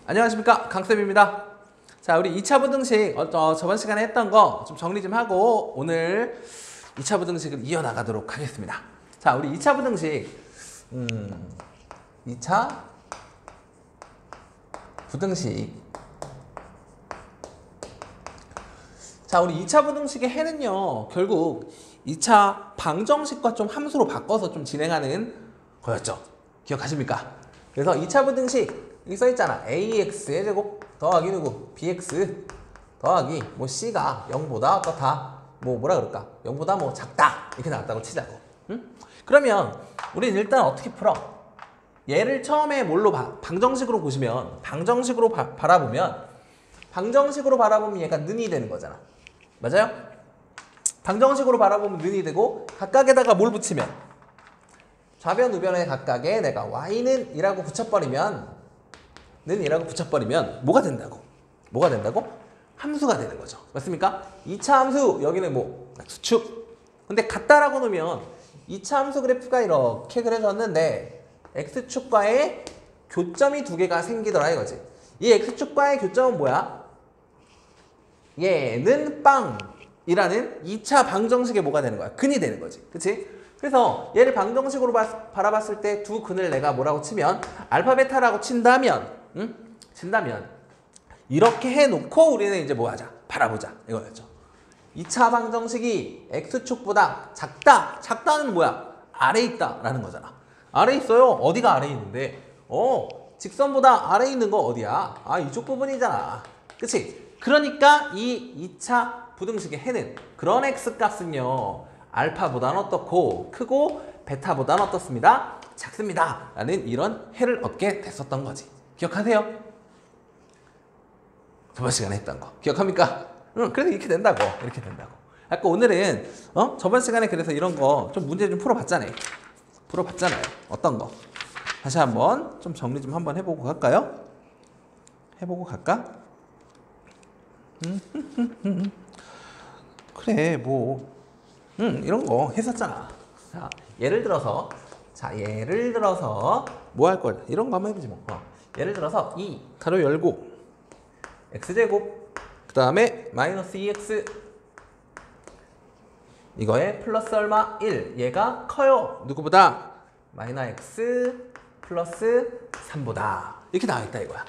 안녕하십니까, 강쌤입니다. 자, 우리 2차 부등식 저번 시간에 했던 거 좀 정리 좀 하고 오늘 2차 부등식을 이어나가도록 하겠습니다. 자, 우리 2차 부등식 2차 부등식. 자, 우리 2차 부등식의 해는요, 결국 2차 방정식과 좀 함수로 바꿔서 좀 진행하는 거였죠. 기억하십니까? 그래서 2차 부등식 여기 써있잖아. ax의 제곱 더하기 누구? bx 더하기 뭐 c가 0보다 어떻다? 뭐라 그럴까? 0보다 뭐 작다 이렇게 나왔다고 치자고. 응? 그러면 우리는 일단 어떻게 풀어? 얘를 처음에 뭘로 방정식으로 보시면 방정식으로 바라보면 얘가 는이 되는 거잖아. 맞아요? 방정식으로 바라보면 는이 되고 각각에다가 뭘 붙이면 좌변 우변에 각각에 내가 y는 이라고 붙여버리면 뭐가 된다고? 뭐가 된다고? 함수가 되는 거죠. 맞습니까? 2차 함수 여기는 뭐 x축. 근데 같다라고 놓으면 2차 함수 그래프가 이렇게 그려졌는데 x축과의 교점이 두 개가 생기더라 이거지. 이 x축과의 교점은 뭐야? 얘는 빵이라는 2차 방정식의 뭐가 되는 거야? 근이 되는 거지. 그치? 그래서 얘를 방정식으로 바라봤을 때 두 근을 내가 뭐라고 치면 알파 베타라고 친다면 이렇게 해놓고 우리는 이제 뭐 하자? 바라보자 이거였죠. 2차 방정식이 x축보다 작다. 작다는 뭐야? 아래에 있다라는 거잖아. 아래에 있어요. 어디가 아래에 있는데? 직선보다 아래에 있는 거 어디야? 이쪽 부분이잖아. 그치? 그러니까 이 2차 부등식의 해는 그런 x값은요. 알파보다는 어떻고 크고 베타보다는 어떻습니다? 작습니다. 라는 이런 해를 얻게 됐었던 거지. 기억하세요? 저번 시간에 했던 거. 기억합니까? 그래서 이렇게 된다고. 아까 오늘은 저번 시간에 그래서 이런 거 좀 문제 좀 풀어봤잖아요. 어떤 거? 다시 한번 좀 정리 좀 한번 해보고 갈까요? 그래 뭐 이런 거 했었잖아. 자, 예를 들어서 뭐 할 거야? 이런 거 한번 해보지 뭐. 예를 들어서 2 가로 열고 x제곱 그 다음에 마이너스 2x 이거에 플러스 얼마? 1 얘가 커요. 누구보다? 마이너스 x 플러스 3보다 이렇게 나와있다 이거야.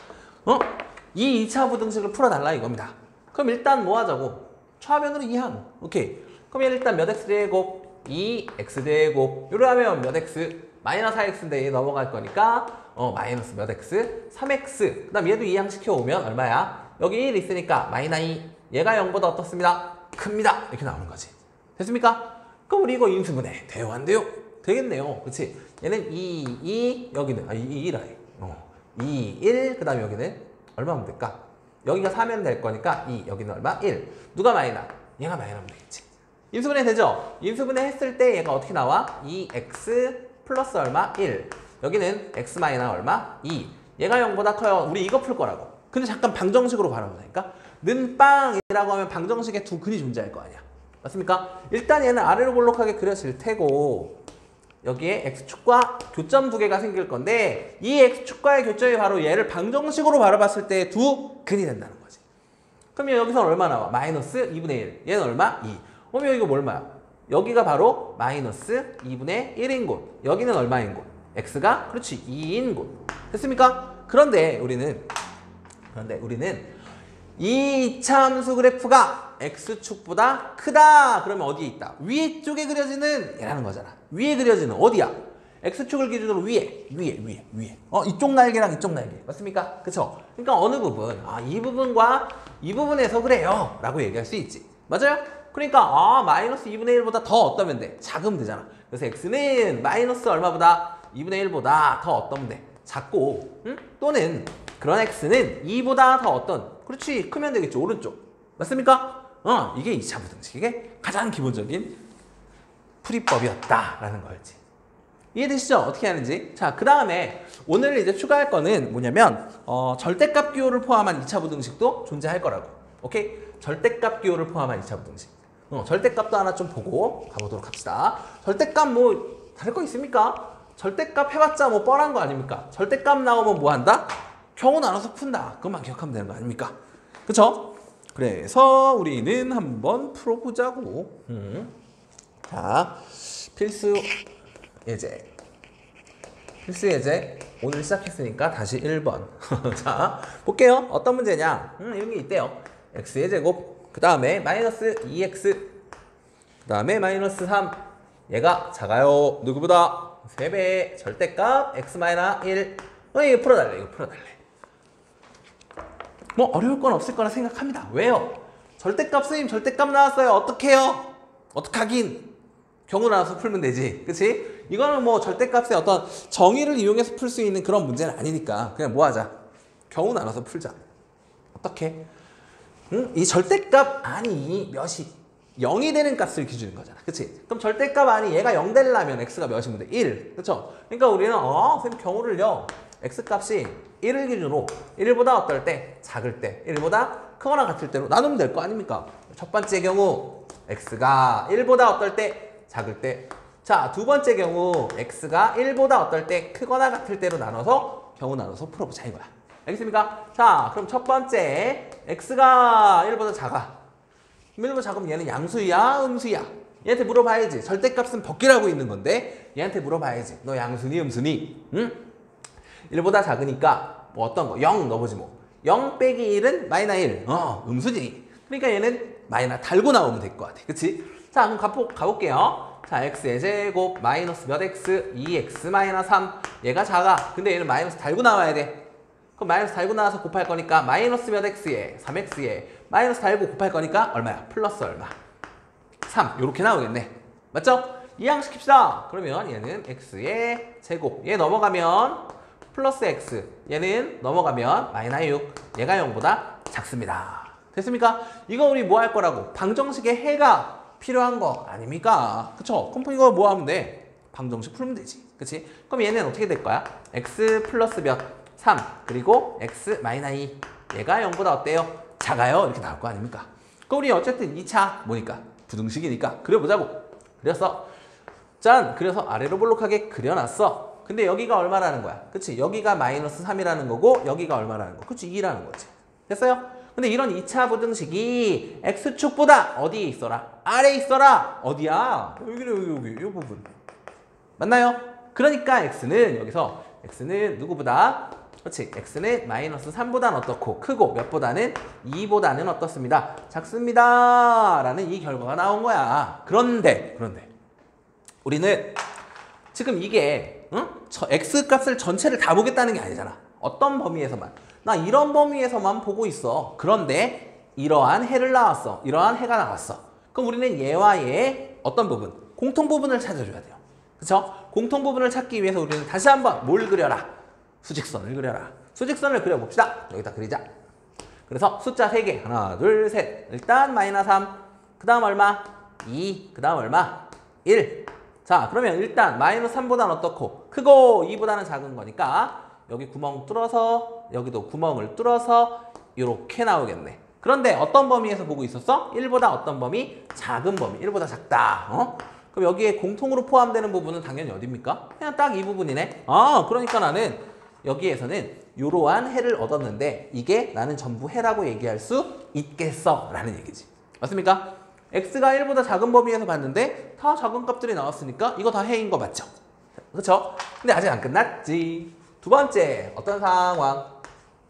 이 2차 부등식을 풀어달라 이겁니다. 그럼 일단 뭐 하자고? 좌변으로 이항. 오케이. 그럼 얘를 일단 몇 x제곱 2x제곱 요로 하면 몇 x 마이너스 4x인데 얘 넘어갈 거니까 마이너스 몇 x 3x 그 다음 얘도 이항 시켜오면 얼마야? 여기 1 있으니까 마이너스 2 얘가 0보다 어떻습니다? 큽니다. 이렇게 나오는 거지. 됐습니까? 그럼 우리 이거 인수분해 돼요 안 돼요? 되겠네요. 그치? 얘는 2 여기는 2 1 2 1 그 다음에 여기는 얼마면 될까? 여기가 4면 될 거니까 2 여기는 얼마? 1 누가 마이너스? 얘가 마이너스면 되겠지. 인수분해 되죠? 인수분해 했을 때 얘가 어떻게 나와? 2x 플러스 얼마? 1 여기는 x 마이너스 얼마? 2 얘가 0보다 커요. 우리 이거 풀 거라고. 근데 잠깐 방정식으로 바라보니까 는 빵이라고 하면 방정식에 두 근이 존재할 거 아니야. 맞습니까? 일단 얘는 아래로 볼록하게 그려질 테고 여기에 x축과 교점 두 개가 생길 건데 이 x축과의 교점이 바로 얘를 방정식으로 바라봤을 때 두 근이 된다는 거지. 그러면 여기서 얼마 나와? 마이너스 2분의 1 얘는 얼마? 2 그러면 여기가 뭐 얼마야? 여기가 바로 마이너스 2분의 1인 곳 여기는 얼마인 곳? x가 그렇지 2인 곳. 됐습니까? 그런데 우리는 이 2차 함수 그래프가 x축보다 크다. 그러면 어디에 있다? 위에 쪽에 그려지는 얘라는 거잖아. 위에 그려지는 어디야? x축을 기준으로 위에. 이쪽 날개랑 이쪽 날개. 맞습니까? 그쵸? 그러니까 어느 부분? 이 부분과 이 부분에서 그래요. 라고 얘기할 수 있지. 맞아요? 그러니까 마이너스 2분의 1보다 더 어떠면 돼? 작으면 되잖아. 그래서 x는 마이너스 얼마보다? 2분의 1보다 더 어떠면 돼? 작고 또는 그런 x는 2보다 더 어떤? 그렇지 크면 되겠죠. 오른쪽. 맞습니까? 이게 2차 부등식의 가장 기본적인 풀이법이었다라는 거였지. 이해되시죠? 어떻게 하는지. 자, 그 다음에 오늘 이제 추가할 거는 뭐냐면 절대값 기호를 포함한 2차 부등식도 존재할 거라고. 오케이? 절대값 기호를 포함한 2차 부등식. 절대값도 하나 좀 보고 가보도록 합시다. 절대값 뭐 다를 거 있습니까? 절대값 해봤자 뭐 뻔한 거 아닙니까? 절대값 나오면 뭐 한다? 경우 나눠서 푼다. 그것만 기억하면 되는 거 아닙니까? 그쵸? 그래서 우리는 한번 풀어보자고. 자, 필수 예제. 필수 예제 오늘 시작했으니까 다시 1번. 자, 볼게요. 어떤 문제냐? 이런 게 있대요. x의 제곱, 그 다음에 마이너스 2x, 그 다음에 마이너스 3. 얘가 작아요. 누구보다 3배의 절대값 x-1. 이거 풀어달래. 이거 풀어달래. 뭐 어려울 건 없을 거라 생각합니다. 왜요? 절대값 스님 절대값 나왔어요. 어떡해요? 어떡하긴? 경우 나와서 풀면 되지. 그치? 이거는 뭐 절대값의 어떤 정의를 이용해서 풀 수 있는 그런 문제는 아니니까 그냥 뭐 하자? 경우 나눠서 풀자. 어떻게? 이 절대값 안이 몇이 0이 되는 값을 기준인 거잖아. 그치? 그럼 절대값 안이 얘가 0 되려면 x가 몇이면 돼? 1. 그쵸? 그러니까 우리는 선생님 경우를요. x값이 1을 기준으로 1보다 어떨 때? 작을 때. 1보다 크거나 같을 때로 나누면 될 거 아닙니까? 첫 번째 경우 x가 1보다 어떨 때? 작을 때. 자, 두 번째 경우 x가 1보다 어떨 때? 크거나 같을 때로 나눠서 경우 나눠서 풀어보자 이거야. 알겠습니까? 자, 그럼 첫 번째 x가 1보다 작아. 1보다 작으면 얘는 양수야 음수야? 얘한테 물어봐야지. 절대값은 벗기라고 있는 건데 얘한테 물어봐야지. 너 양수니 음수니? 응? 1보다 작으니까 뭐 어떤 거? 0 넣어보지 뭐. 0 빼기 1은 마이너스 1. 음수지. 그러니까 얘는 마이너스 달고 나오면 될 것 같아. 그치? 자, 그럼 가볼게요. 자, x의 제곱 마이너스 몇 x? 2x 마이너스 3. 얘가 작아. 근데 얘는 마이너스 달고 나와야 돼. 그럼 마이너스 달고 나와서 곱할 거니까 마이너스 몇 x에 3x에 마이너스 달고 곱할 거니까 얼마야? 플러스 얼마? 3. 요렇게 나오겠네. 맞죠? 이항시킵시다. 그러면 얘는 x의 제곱. 얘 넘어가면 플러스 x. 얘는 넘어가면 마이너스 6. 얘가 0보다 작습니다. 됐습니까? 이거 우리 뭐 할 거라고? 방정식의 해가 필요한 거 아닙니까? 그쵸? 그럼 이거 뭐 하면 돼? 방정식 풀면 되지. 그치? 그럼 얘는 어떻게 될 거야? x 플러스 몇? 3. 그리고 x 마이너스 2. 얘가 0보다 어때요? 작아요. 이렇게 나올 거 아닙니까? 그럼 우리 어쨌든 2차 뭐니까? 부등식이니까 그려보자고. 그렸어. 짠! 그래서 아래로 볼록하게 그려놨어. 근데 여기가 얼마라는 거야? 그치? 여기가 마이너스 3이라는 거고 여기가 얼마라는 거? 그치? 2라는 거지. 됐어요? 근데 이런 2차 부등식이 x축보다 어디에 있어라? 아래에 있어라! 어디야? 여기 이 부분. 맞나요? 그러니까 x는 여기서 x는 누구보다? 그렇지. x는 마이너스 3보다는 어떻고 크고 몇보다는 2보다는 어떻습니다. 작습니다. 라는 이 결과가 나온 거야. 그런데 우리는 지금 이게 저 x값을 전체를 다 보겠다는 게 아니잖아. 어떤 범위에서만. 나 이런 범위에서만 보고 있어. 그런데 이러한 해를 나왔어. 이러한 해가 나왔어. 그럼 우리는 얘와 얘의 어떤 부분? 공통 부분을 찾아줘야 돼요. 그쵸? 공통 부분을 찾기 위해서 우리는 다시 한번 뭘 그려라? 수직선을 그려라. 수직선을 그려봅시다. 여기다 그리자. 그래서 숫자 3개. 하나, 둘, 셋. 일단 마이너스 3. 그 다음 얼마? 2. 그 다음 얼마? 1. 자, 그러면 일단 마이너스 3보다는 어떻고? 크고 2보다는 작은 거니까 여기 구멍 뚫어서 여기도 구멍을 뚫어서 이렇게 나오겠네. 그런데 어떤 범위에서 보고 있었어? 1보다 어떤 범위? 작은 범위. 1보다 작다. 그럼 여기에 공통으로 포함되는 부분은 당연히 어디입니까? 그냥 딱 이 부분이네. 그러니까 나는 여기에서는 이러한 해를 얻었는데 이게 나는 전부 해라고 얘기할 수 있겠어 라는 얘기지. 맞습니까? x가 1보다 작은 범위에서 봤는데 다 작은 값들이 나왔으니까 이거 다 해인 거 맞죠? 그렇죠? 근데 아직 안 끝났지. 두 번째 어떤 상황?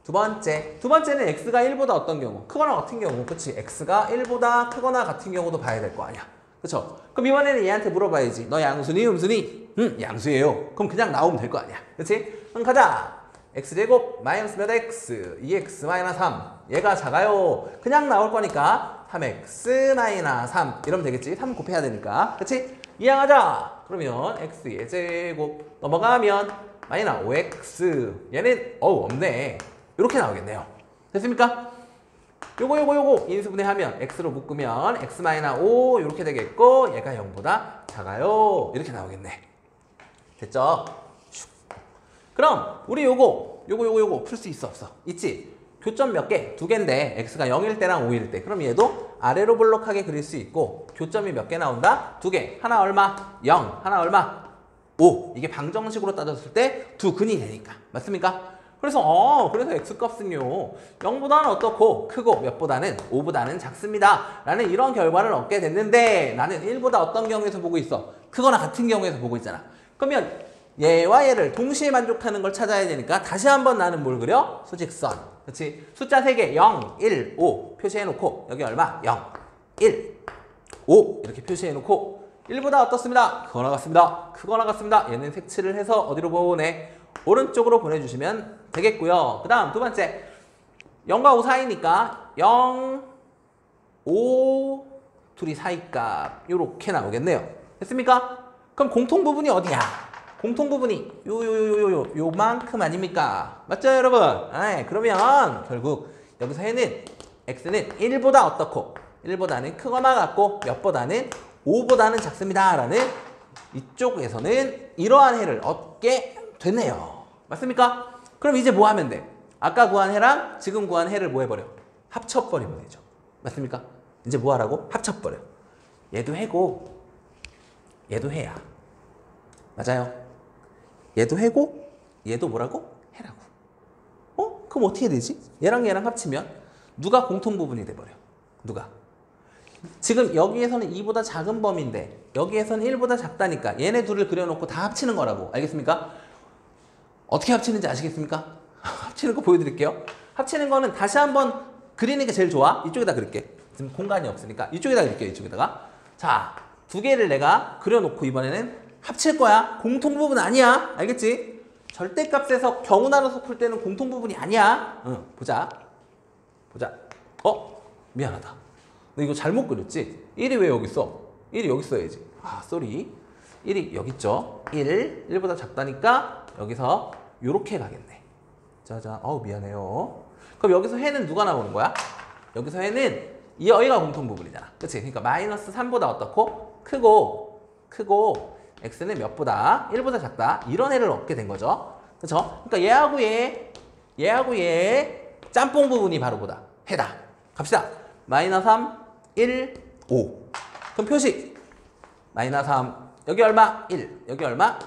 두 번째는 x가 1보다 어떤 경우? 크거나 같은 경우. 그치? x가 1보다 크거나 같은 경우도 봐야 될 거 아니야. 그쵸? 그럼 이번에는 얘한테 물어봐야지. 너 양수니 음수니? 양수예요. 그럼 그냥 나오면 될 거 아니야. 그치? 그럼 가자. x제곱 마이너스 몇 x? 2x 마이너스 3. 얘가 작아요. 그냥 나올 거니까 3x 마이너스 3 이러면 되겠지. 3 곱해야 되니까. 그치? 이항하자. 그러면 x의 제곱 넘어가면 마이너스 5x. 얘는 없네. 이렇게 나오겠네요. 됐습니까? 요거 인수분해하면 x로 묶으면 x-5 이렇게 되겠고 얘가 0보다 작아요. 이렇게 나오겠네. 됐죠? 그럼 우리 요거 풀 수 있어 없어? 있지? 교점 몇 개? 2개인데 x가 0일 때랑 5일 때. 그럼 얘도 아래로 볼록하게 그릴 수 있고 교점이 몇 개 나온다? 2개. 하나 얼마? 0. 하나 얼마? 5. 이게 방정식으로 따졌을 때 두 근이 되니까. 맞습니까? 그래서 x값은요 0보다는 어떻고 크고 몇보다는 5보다는 작습니다 라는 이런 결과를 얻게 됐는데 나는 1보다 어떤 경우에서 보고 있어? 크거나 같은 경우에서 보고 있잖아. 그러면 얘와 얘를 동시에 만족하는 걸 찾아야 되니까 다시 한번 나는 뭘 그려? 수직선. 그렇지? 숫자 3개 0, 1, 5 표시해놓고 여기 얼마? 0, 1, 5 이렇게 표시해놓고 1보다 어떻습니다? 크거나 같습니다. 크거나 같습니다. 얘는 색칠을 해서 어디로 보내? 오른쪽으로 보내주시면 되겠고요. 그 다음 두 번째 0과 5 사이니까 0, 5 둘이 사이값 요렇게 나오겠네요. 됐습니까? 그럼 공통부분이 어디야? 공통부분이 요만큼 아닙니까? 맞죠 여러분? 그러면 결국 여기서 해는 x는 1보다 어떻고 1보다는 크거나 같고 몇보다는 5보다는 작습니다 라는 이쪽에서는 이러한 해를 얻게 됐네요. 맞습니까? 그럼 이제 뭐 하면 돼? 아까 구한 해랑 지금 구한 해를 뭐 해버려? 합쳐버리면 되죠. 맞습니까? 이제 뭐 하라고? 합쳐버려. 얘도 해고 얘도 해야. 맞아요. 얘도 해고 얘도 뭐라고? 해라고. 그럼 어떻게 되지? 얘랑 얘랑 합치면 누가 공통부분이 돼버려? 누가? 지금 여기에서는 2보다 작은 범위인데 여기에서는 1보다 작다니까 얘네 둘을 그려놓고 다 합치는 거라고. 알겠습니까? 어떻게 합치는지 아시겠습니까? 합치는 거 보여드릴게요. 합치는 거는 다시 한번 그리는 게 제일 좋아. 이쪽에다 그릴게. 지금 공간이 없으니까 이쪽에다 그릴게요. 이쪽에다가. 자, 두 개를 내가 그려놓고 이번에는 합칠 거야. 공통부분 아니야. 알겠지? 절대값에서 경우 나눠서 풀 때는 공통부분이 아니야. 보자. 미안하다. 너 이거 잘못 그렸지? 1이 왜 여기 있어? 1이 여기 있어야지. 쏘리. 1이 여기 있죠? 1보다 작다니까 여기서 요렇게 가겠네. 자자, 미안해요. 그럼 여기서 해는 누가 나오는 거야? 여기서 해는 여기가 공통부분이잖아. 그치? 그러니까 마이너스 3보다 어떻고? 크고 x는 몇보다? 1보다 작다. 이런 해를 얻게 된 거죠. 그쵸? 그러니까 얘하고 얘 짬뽕 부분이 바로 뭐다? 해다. 갑시다. 마이너스 3, 1, 5. 그럼 표시. 마이너스 3. 여기 얼마? 1. 여기 얼마?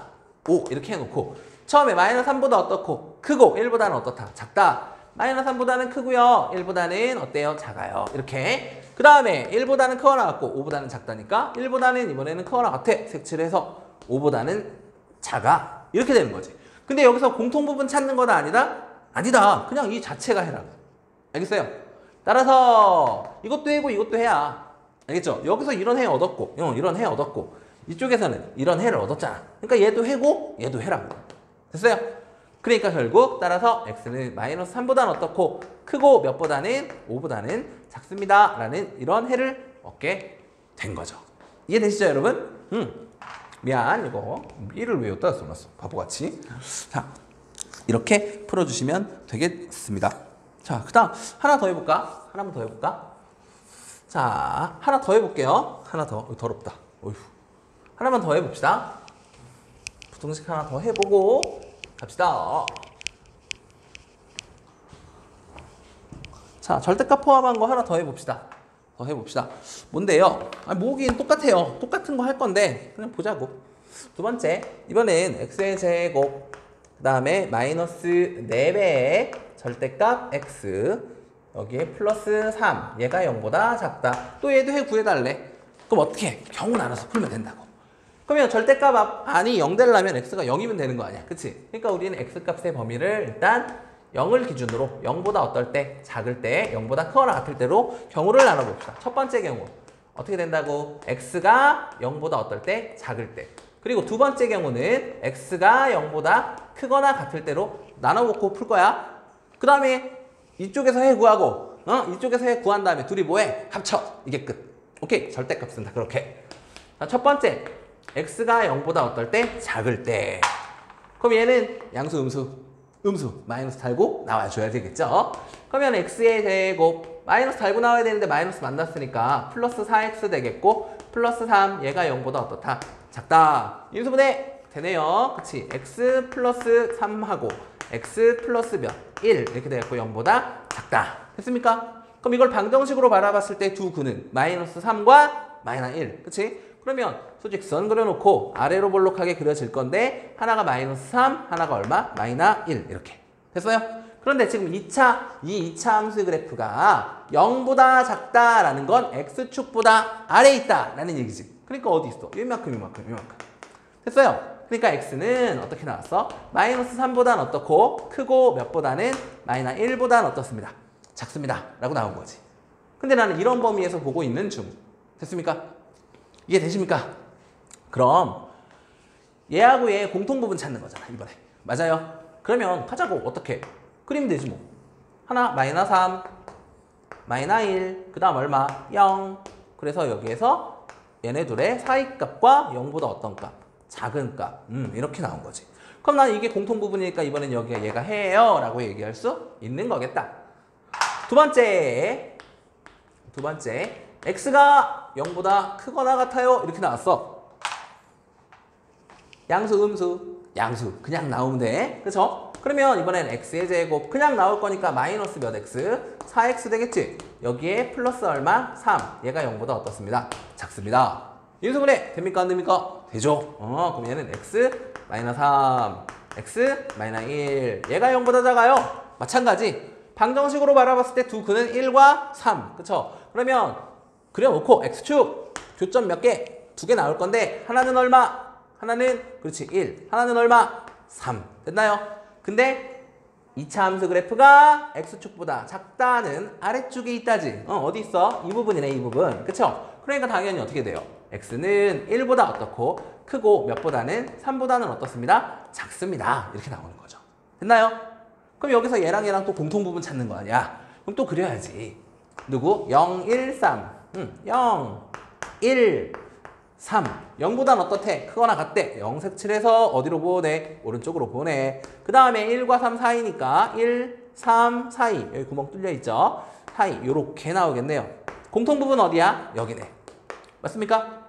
5. 이렇게 해놓고 처음에 마이너스 3보다 어떻고? 크고 1보다는 어떻다? 작다. 마이너스 3보다는 크고요. 1보다는 어때요? 작아요. 이렇게. 그 다음에 1보다는 크거나 같고 5보다는 작다니까 1보다는 이번에는 크거나 같아. 색칠해서 5보다는 작아. 이렇게 되는 거지. 근데 여기서 공통부분 찾는 거다 아니다? 아니다. 그냥 이 자체가 해라고. 알겠어요? 따라서 이것도 해고 이것도 해야. 알겠죠? 여기서 이런 해 얻었고 이런 해 얻었고 이쪽에서는 이런 해를 얻었잖아. 그러니까 얘도 해고 얘도 해라고. 됐어요? 그러니까 결국 따라서 x는 마이너스 3보다는 어떻고 크고 몇보다는 5보다는 작습니다 라는 이런 해를 얻게 된 거죠. 이해되시죠 여러분? 미안 이거 1을 왜 여기다 써놨어 바보같이. 자 이렇게 풀어주시면 되겠습니다. 자 그 다음 하나 더 해볼까? 하나만 더 해볼까? 자 하나 더 해볼게요. 하나 더. 더럽다. 어휴. 하나만 더 해봅시다. 부등식 하나 더 해보고 갑시다. 자, 절대값 포함한 거 하나 더 해봅시다. 뭔데요? 모으기는 똑같아요. 똑같은 거 할 건데 그냥 보자고. 두 번째, 이번엔 x의 제곱 그 다음에 마이너스 4배의 절대값 x 여기에 플러스 3 얘가 0보다 작다. 또 얘도 해 구해달래. 그럼 어떻게 해? 경우 나눠서 풀면 된다고. 그러면 절대값 안이 0 되려면 x가 0이면 되는 거 아니야. 그치? 그러니까 우리는 x값의 범위를 일단 0을 기준으로 0보다 어떨 때? 작을 때 0보다 크거나 같을 때로 경우를 나눠봅시다. 첫 번째 경우 어떻게 된다고? x가 0보다 어떨 때? 작을 때. 그리고 두 번째 경우는 x가 0보다 크거나 같을 때로 나눠놓고 풀 거야. 그 다음에 이쪽에서 해 구하고 이쪽에서 해 구한 다음에 둘이 뭐해? 합쳐. 이게 끝. 오케이. 절대값은 다 그렇게. 자, 첫 번째 x가 0보다 어떨 때? 작을 때. 그럼 얘는 양수 음수 마이너스 달고 나와줘야 되겠죠. 그러면 x의 제곱 마이너스 달고 나와야 되는데 마이너스 만났으니까 플러스 4x 되겠고 플러스 3 얘가 0보다 어떻다? 작다. 인수분해 되네요. 그치? x 플러스 3하고 x 플러스 몇? 1 이렇게 되겠고 0보다 작다. 됐습니까? 그럼 이걸 방정식으로 바라봤을 때 두 구는 마이너스 3과 마이너스 1. 그치? 그러면 수직선 그려놓고 아래로 볼록하게 그려질 건데 하나가 마이너스 3, 하나가 얼마? 마이너스 1 이렇게. 됐어요? 그런데 지금 이 2차 함수의 그래프가 0보다 작다라는 건 x축보다 아래에 있다라는 얘기지. 그러니까 어디 있어? 이만큼. 됐어요? 그러니까 x는 어떻게 나왔어? 마이너스 3보다는 어떻고 크고 몇보다는 마이너스 1보다는 어떻습니다. 작습니다. 라고 나온 거지. 근데 나는 이런 범위에서 보고 있는 중. 됐습니까? 이해되십니까? 그럼 얘하고 얘의 공통부분 찾는 거잖아 이번에. 맞아요? 그러면 하자고. 어떻게? 그리면 되지 뭐. 하나 마이너스 3 마이너스 1 그 다음 얼마? 0. 그래서 여기에서 얘네 둘의 사이값과 0보다 어떤 값? 작은 값. 이렇게 나온 거지. 그럼 난 이게 공통부분이니까 이번엔 여기가 얘가 해요 라고 얘기할 수 있는 거겠다. 두 번째 x가 0보다 크거나 같아요 이렇게 나왔어. 양수 양수 그냥 나오면 돼. 그쵸? 그러면 이번엔 x의 제곱 그냥 나올 거니까 마이너스 몇 x? 4x 되겠지? 여기에 플러스 얼마? 3. 얘가 0보다 어떻습니다? 작습니다. 인수분해 됩니까? 안 됩니까? 되죠. 그럼 얘는 x 마이너스 3 x 마이너스 1 얘가 0보다 작아요. 마찬가지 방정식으로 바라봤을 때 두 근은 1과 3 그쵸? 그러면 그려놓고 x축 교점 몇 개? 2개 나올 건데 하나는 얼마? 하나는 그렇지 1 하나는 얼마? 3 됐나요? 근데 2차 함수 그래프가 x축보다 작다는 아래쪽에 있다지. 어디 있어? 이 부분이네 이 부분 그쵸? 그러니까 당연히 어떻게 돼요? x는 1보다 어떻고 크고 몇보다는 3보다는 어떻습니다? 작습니다. 이렇게 나오는 거죠. 됐나요? 그럼 여기서 얘랑 또 공통부분 찾는 거 아니야? 그럼 또 그려야지. 누구? 0, 1, 3 0, 1, 3 0보다는 어떻대? 크거나 같대. 0 색칠해서 어디로 보내? 오른쪽으로 보내. 그 다음에 1과 3 사이니까 1, 3 사이 여기 구멍 뚫려 있죠? 사이 요렇게 나오겠네요. 공통부분 어디야? 여기네. 맞습니까?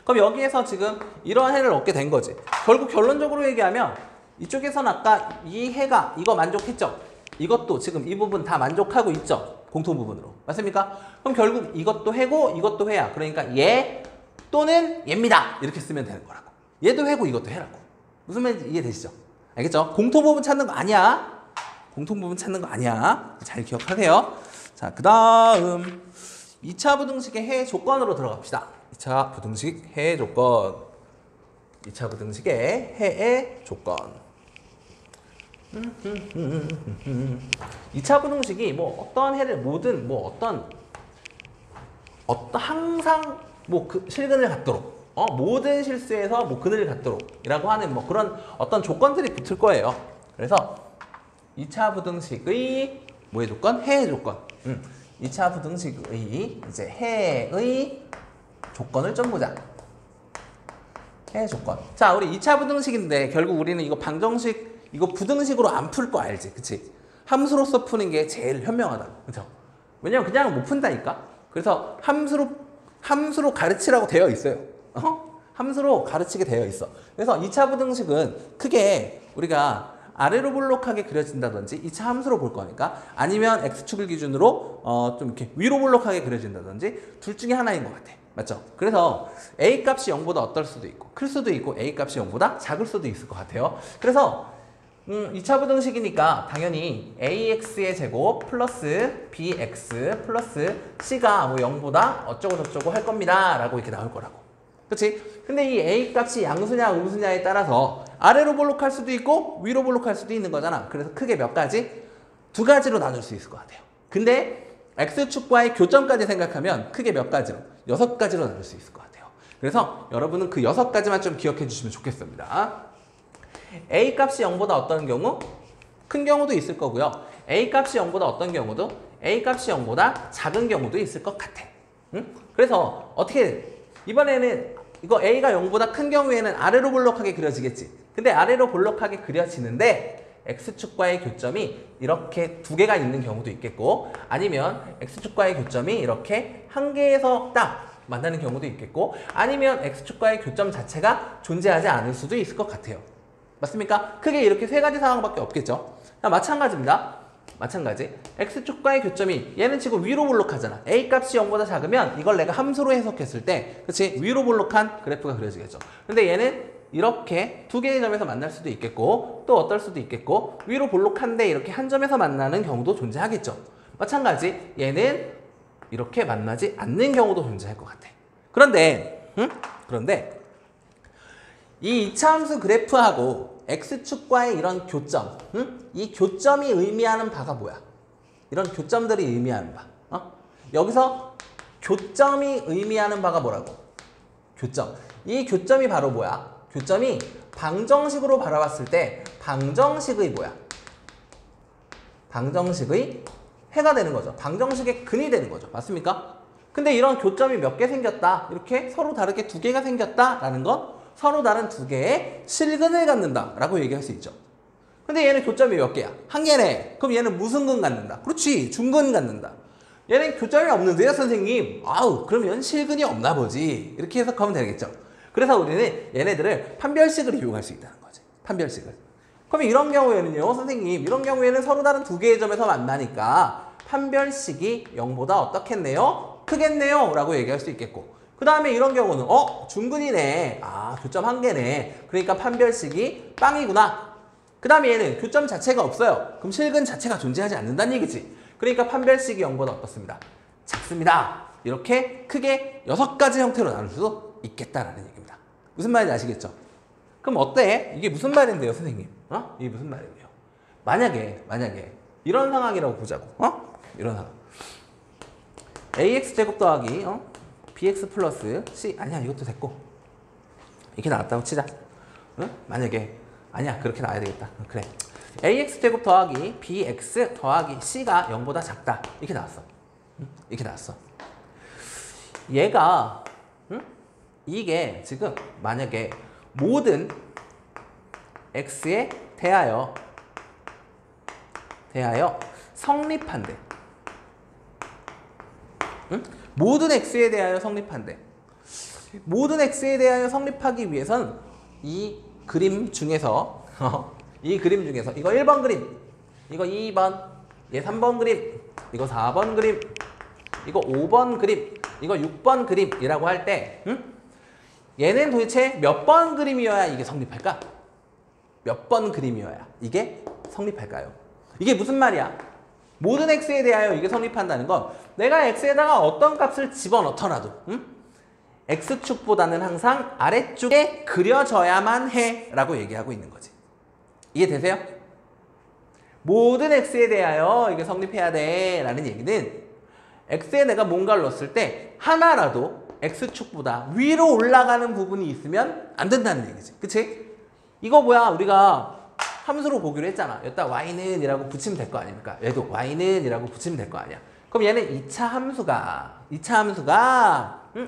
그럼 여기에서 지금 이러한 해를 얻게 된 거지. 결국 결론적으로 얘기하면 이쪽에서는 아까 이 해가 이거 만족했죠? 이것도 지금 이 부분 다 만족하고 있죠? 공통부분으로. 맞습니까? 그럼 결국 이것도 해고 이것도 해야. 그러니까 얘 또는 얘입니다. 이렇게 쓰면 되는 거라고. 얘도 해고 이것도 해라고. 무슨 말인지 이해되시죠? 알겠죠? 공통부분 찾는 거 아니야. 공통부분 찾는 거 아니야. 잘 기억하세요. 자, 그 다음 2차 부등식의 해 조건으로 들어갑시다. 2차 부등식 해 조건. 2차 부등식의 해의 조건. 2차 부등식이 뭐 어떤 해를 뭐든 뭐 어떤 항상 뭐 그 실근을 갖도록 모든 실수에서 뭐 그늘을 갖도록 이라고 하는 뭐 그런 어떤 조건들이 붙을 거예요. 그래서 2차 부등식의 뭐의 조건? 해의 조건. 2차 부등식의 이제 해의 조건을 좀 보자. 해의 조건. 자, 우리 2차 부등식인데 결국 우리는 이거 방정식 이거 부등식으로 안 풀 거 알지? 그치? 함수로서 푸는 게 제일 현명하다. 그쵸? 왜냐면 그냥 못 푼다니까? 그래서 함수로 가르치라고 되어 있어요. 함수로 가르치게 되어 있어. 그래서 2차 부등식은 크게 우리가 아래로 볼록하게 그려진다든지 2차 함수로 볼 거니까 아니면 x축을 기준으로 좀 이렇게 위로 볼록하게 그려진다든지 둘 중에 하나인 것 같아. 맞죠? 그래서 a 값이 0보다 어떨 수도 있고 클 수도 있고 a 값이 0보다 작을 수도 있을 것 같아요. 그래서 2차 부등식이니까 당연히 ax의 제곱 플러스 bx 플러스 c가 뭐 0보다 어쩌고 저쩌고 할 겁니다 라고 이렇게 나올 거라고. 그치? 근데 이 a 값이 양수냐 음수냐에 따라서 아래로 볼록할 수도 있고 위로 볼록할 수도 있는 거잖아. 그래서 크게 몇 가지? 두 가지로 나눌 수 있을 것 같아요. 근데 x축과의 교점까지 생각하면 크게 몇 가지로? 6가지로 나눌 수 있을 것 같아요. 그래서 여러분은 그 6가지만 좀 기억해 주시면 좋겠습니다. a 값이 0보다 어떤 경우? 큰 경우도 있을 거고요. a 값이 0보다 어떤 경우도? a 값이 0보다 작은 경우도 있을 것 같아. 그래서 어떻게 이번에는 이거 a가 0보다 큰 경우에는 아래로 볼록하게 그려지겠지. 근데 아래로 볼록하게 그려지는데 x축과의 교점이 이렇게 두 개가 있는 경우도 있겠고 아니면 x축과의 교점이 이렇게 한 개에서 딱 만나는 경우도 있겠고 아니면 x축과의 교점 자체가 존재하지 않을 수도 있을 것 같아요. 맞습니까? 크게 이렇게 세 가지 상황밖에 없겠죠. 마찬가지입니다. 마찬가지. x축과의 교점이 얘는 지금 위로 볼록하잖아. a 값이 0보다 작으면 이걸 내가 함수로 해석했을 때 그치? 위로 볼록한 그래프가 그려지겠죠. 근데 얘는 이렇게 두 개의 점에서 만날 수도 있겠고 또 어떨 수도 있겠고 위로 볼록한데 이렇게 한 점에서 만나는 경우도 존재하겠죠. 마찬가지 얘는 이렇게 만나지 않는 경우도 존재할 것 같아. 그런데 이 이차함수 그래프하고 x축과의 이런 교점, 이 교점이 의미하는 바가 뭐야? 이런 교점들이 의미하는 바. 여기서 교점이 의미하는 바가 뭐라고? 교점. 이 교점이 바로 뭐야? 교점이 방정식으로 바라봤을 때 방정식의 뭐야? 방정식의 해가 되는 거죠. 방정식의 근이 되는 거죠. 맞습니까? 근데 이런 교점이 몇 개 생겼다. 이렇게 서로 다르게 두 개가 생겼다라는 건 서로 다른 두 개의 실근을 갖는다라고 얘기할 수 있죠. 근데 얘는 교점이 몇 개야? 한 개네. 그럼 얘는 무슨 근 갖는다? 그렇지. 중근 갖는다. 얘는 교점이 없는데요, 선생님? 아우, 그러면 실근이 없나 보지. 이렇게 해석하면 되겠죠. 그래서 우리는 얘네들을 판별식을 이용할 수 있다는 거지. 판별식을. 그럼 이런 경우에는요, 선생님, 이런 경우에는 서로 다른 두 개의 점에서 만나니까 판별식이 0보다 어떻겠네요? 크겠네요? 라고 얘기할 수 있겠고. 그 다음에 이런 경우는 중근이네. 아, 교점 한 개네. 그러니까 판별식이 빵이구나. 그 다음에 얘는 교점 자체가 없어요. 그럼 실근 자체가 존재하지 않는다는 얘기지. 그러니까 판별식이 0보다 어떻습니다? 작습니다. 이렇게 크게 6가지 형태로 나눌 수도 있겠다라는 얘기입니다. 무슨 말인지 아시겠죠? 그럼 어때? 이게 무슨 말인데요, 선생님? 이게 무슨 말인데요? 만약에 이런 상황이라고 보자고. 이런 상황. ax 제곱 더하기 bx 플러스 c. 아니야, 이것도 됐고. 이렇게 나왔다고 치자. 만약에 아니야, 그렇게 나와야 되겠다. 그래. ax 제곱 더하기 bx 더하기 c가 0보다 작다. 이렇게 나왔어. 이렇게 나왔어. 얘가 이게 지금 만약에 모든 x에 대하여 성립한대. 모든 x에 대하여 성립한대. 모든 x에 대하여 성립하기 위해선 이 그림 중에서 이거 1번 그림, 이거 2번, 얘 3번 그림, 이거 4번 그림, 이거 5번 그림, 이거 6번 그림이라고 할 때 얘는 도대체 몇 번 그림이어야 이게 성립할까? 몇 번 그림이어야 이게 성립할까요? 이게 무슨 말이야? 모든 x에 대하여 이게 성립한다는 건 내가 x에다가 어떤 값을 집어넣더라도 x축보다는 항상 아래쪽에 그려져야만 해 라고 얘기하고 있는 거지. 이해되세요? 모든 x에 대하여 이게 성립해야 돼 라는 얘기는 x에 내가 뭔가를 넣었을 때 하나라도 x축보다 위로 올라가는 부분이 있으면 안 된다는 얘기지. 그치? 이거 뭐야, 우리가 함수로 보기로 했잖아. 여기다 y는 이라고 붙이면 될 거 아닙니까? 얘도 y는 이라고 붙이면 될 거 아니야. 그럼 얘는 2차 함수가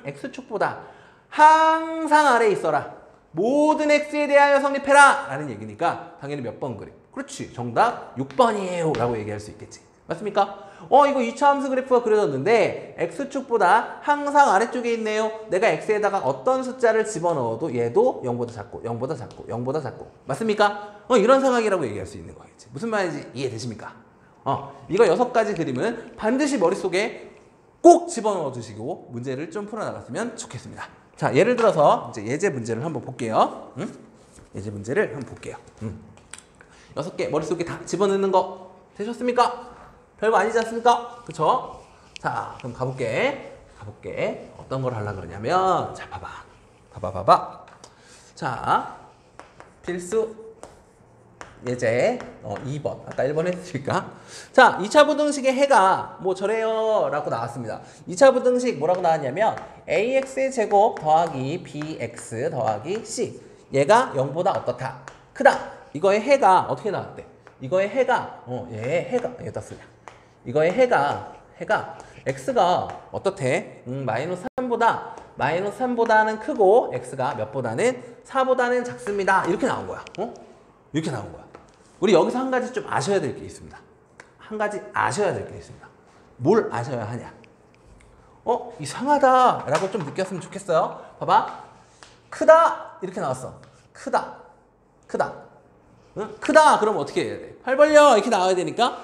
x축보다 항상 아래에 있어라. 모든 x에 대하여 성립해라 라는 얘기니까 당연히 몇 번 그림. 그렇지, 정답 6번이에요 라고 얘기할 수 있겠지. 맞습니까? 이거 2차 함수 그래프가 그려졌는데 x축보다 항상 아래쪽에 있네요. 내가 x에다가 어떤 숫자를 집어넣어도 얘도 0보다 작고 0보다 작고 0보다 작고. 맞습니까? 이런 상황이라고 얘기할 수 있는 거겠지. 무슨 말인지 이해되십니까? 이거 6가지 그림은 반드시 머릿속에 꼭 집어넣어 두시고 문제를 좀 풀어나갔으면 좋겠습니다. 자, 예를 들어서 이제 예제 문제를 한번 볼게요. 예제 문제를 한번 볼게요. 6개 머릿속에 다 집어넣는 거 되셨습니까? 별거 아니지 않습니까? 그쵸? 자, 그럼 가볼게. 어떤 걸 하려고 그러냐면, 자, 봐봐. 자, 필수 예제 2번. 아까 1번 했으니까. 자, 2차 부등식의 해가 뭐 저래요 라고 나왔습니다. 2차 부등식 뭐라고 나왔냐면 ax의 제곱 더하기 bx 더하기 c. 얘가 0보다 어떻다? 크다. 이거의 해가 어떻게 나왔대? 이거의 해가 여기다 쓰자. 이거의 해가 x가 어떻대? 마이너스 3보다는 크고 x가 몇보다는 4보다는 작습니다. 이렇게 나온 거야. 이렇게 나온 거야. 우리 여기서 한 가지 좀 아셔야 될 게 있습니다. 뭘 아셔야 하냐? 이상하다 라고 좀 느꼈으면 좋겠어요. 봐봐. 크다 이렇게 나왔어. 크다. 응? 크다 그럼 어떻게 해야 돼? 팔 벌려 이렇게 나와야 되니까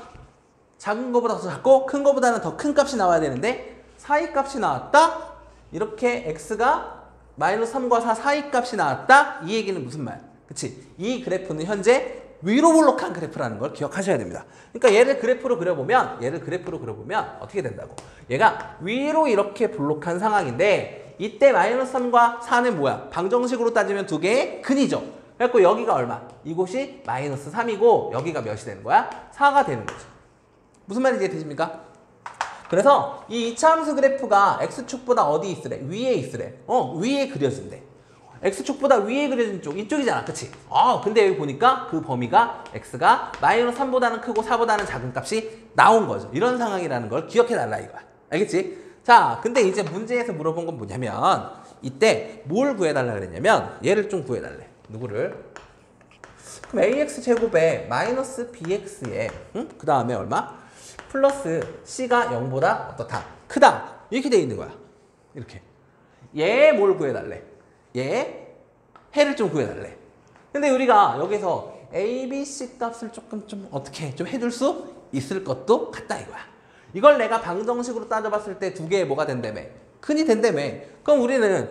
작은 거보다 더 작고 큰 거보다는 더 큰 값이 나와야 되는데 사이 값이 나왔다? 이렇게 x가 마이너스 3과 4 사이 값이 나왔다. 이 얘기는 무슨 말? 그치? 이 그래프는 현재 위로 볼록한 그래프라는 걸 기억하셔야 됩니다. 그러니까 얘를 그래프로 그려보면 어떻게 된다고? 얘가 위로 이렇게 볼록한 상황인데 이때 마이너스 3과 4는 뭐야? 방정식으로 따지면 두 개의 근이죠. 그래갖고 여기가 얼마? 이곳이 마이너스 3이고 여기가 몇이 되는 거야? 4가 되는 거죠. 무슨 말인지 이해되십니까? 그래서 이 2차 함수 그래프가 x축보다 어디 있으래? 위에 있으래. 위에 그려진대. x축보다 위에 그려진 쪽, 이쪽이잖아. 그치? 근데 여기 보니까 그 범위가 x가 마이너스 3보다는 크고 4보다는 작은 값이 나온 거죠. 이런 상황이라는 걸 기억해달라 이거야. 알겠지? 자, 근데 이제 문제에서 물어본 건 뭐냐면 이때 뭘 구해달라 그랬냐면 얘를 좀 구해달래. 누구를? 그럼 ax제곱에 마이너스 bx에 그 다음에 얼마? 플러스 c가 0보다 어떻다? 크다. 이렇게 돼 있는 거야. 이렇게. 얘 뭘 구해달래? 얘 해를 좀 구해달래. 근데 우리가 여기서 a, b, c 값을 조금 좀 어떻게 좀 해줄 수 있을 것도 같다 이거야. 이걸 내가 방정식으로 따져봤을 때 두 개의 뭐가 된다며? 근이 된다며. 그럼 우리는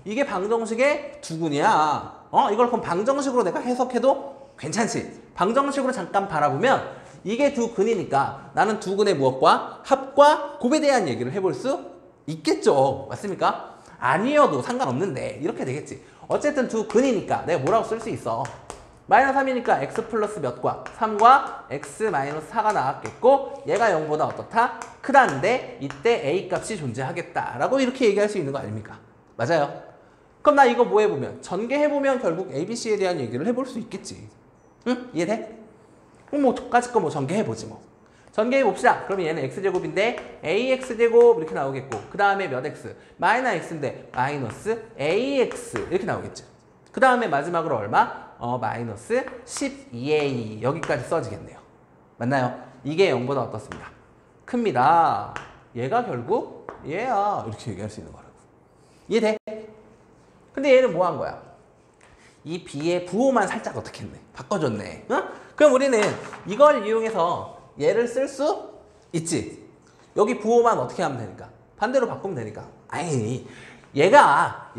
이게 방정식의 두근이야. 이걸 그럼 방정식으로 내가 해석해도 괜찮지. 방정식으로 잠깐 바라보면 이게 두 근이니까 나는 두 근의 무엇과 합과 곱에 대한 얘기를 해볼 수 있겠죠. 맞습니까? 아니어도 상관없는데 이렇게 되겠지. 어쨌든 두 근이니까 내가 뭐라고 쓸 수 있어. 마이너스 3이니까 x 플러스 몇과 3과 x 마이너스 4가 나왔겠고 얘가 0보다 어떻다? 크다는데 이때 a 값이 존재하겠다라고 이렇게 얘기할 수 있는 거 아닙니까? 맞아요. 그럼 나 이거 뭐 해보면 전개해보면 결국 a, b, c에 대한 얘기를 해볼 수 있겠지. 응? 이해돼? 그럼 뭐 저까지 거 뭐 전개해보지 뭐. 전개해봅시다. 그러면 얘는 x제곱인데 ax제곱 이렇게 나오겠고 그 다음에 몇 x? 마이너스 x인데 마이너스 ax 이렇게 나오겠죠. 그 다음에 마지막으로 얼마? 마이너스 12a 여기까지 써지겠네요. 맞나요? 이게 0보다 어떻습니다? 큽니다. 얘가 결국 얘야 이렇게 얘기할 수 있는 거라고. 이해돼? 근데 얘는 뭐 한 거야? 이 b의 부호만 살짝 어떻게 했네? 바꿔줬네. 그럼 우리는 이걸 이용해서 얘를 쓸 수 있지. 여기 부호만 어떻게 하면 되니까? 반대로 바꾸면 되니까. 아니, 얘잖아.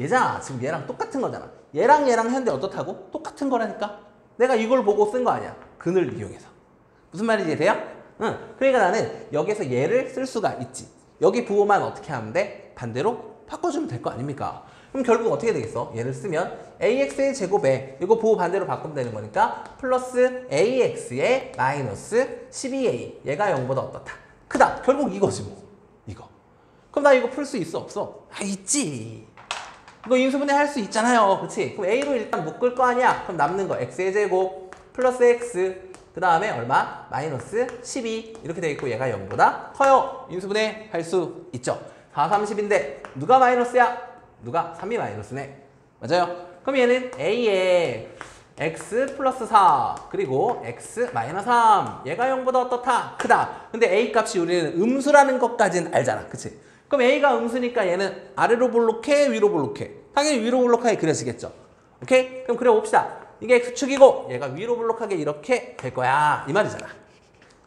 지금 얘랑 똑같은 거잖아. 얘랑 현재 어떻다고? 똑같은 거라니까? 내가 이걸 보고 쓴 거 아니야. 근을 이용해서. 무슨 말인지 돼요? 응. 그러니까 나는 여기서 얘를 쓸 수가 있지. 여기 부호만 어떻게 하면 돼? 반대로 바꿔주면 될 거 아닙니까? 그럼 결국 어떻게 되겠어? 얘를 쓰면 ax의 제곱에 이거 부호 반대로 바꾸면 되는 거니까 플러스 ax의 마이너스 12a 얘가 0보다 어떻다? 크다. 결국 이거지 뭐. 이거. 그럼 나 이거 풀 수 있어? 없어? 있지. 이거 인수분해 할 수 있잖아요. 그치? 그럼 a로 일단 묶을 거 아니야? 그럼 남는 거 x의 제곱 플러스 x 그 다음에 얼마? 마이너스 12 이렇게 돼 있고 얘가 0보다 커요. 인수분해 할 수 있죠. 4, 30인데 누가 마이너스야? 누가? 3이 마이너스네. 맞아요? 그럼 얘는 a에 x 플러스 4 그리고 x 마이너스 3 얘가 0보다 어떻다? 크다. 근데 a 값이 우리는 음수라는 것까지는 알잖아. 그치? 그럼 a가 음수니까 얘는 아래로 볼록해? 위로 볼록해? 당연히 위로 볼록하게 그려지겠죠. 오케이? 그럼 그려봅시다. 이게 x축이고 얘가 위로 볼록하게 이렇게 될 거야. 이 말이잖아.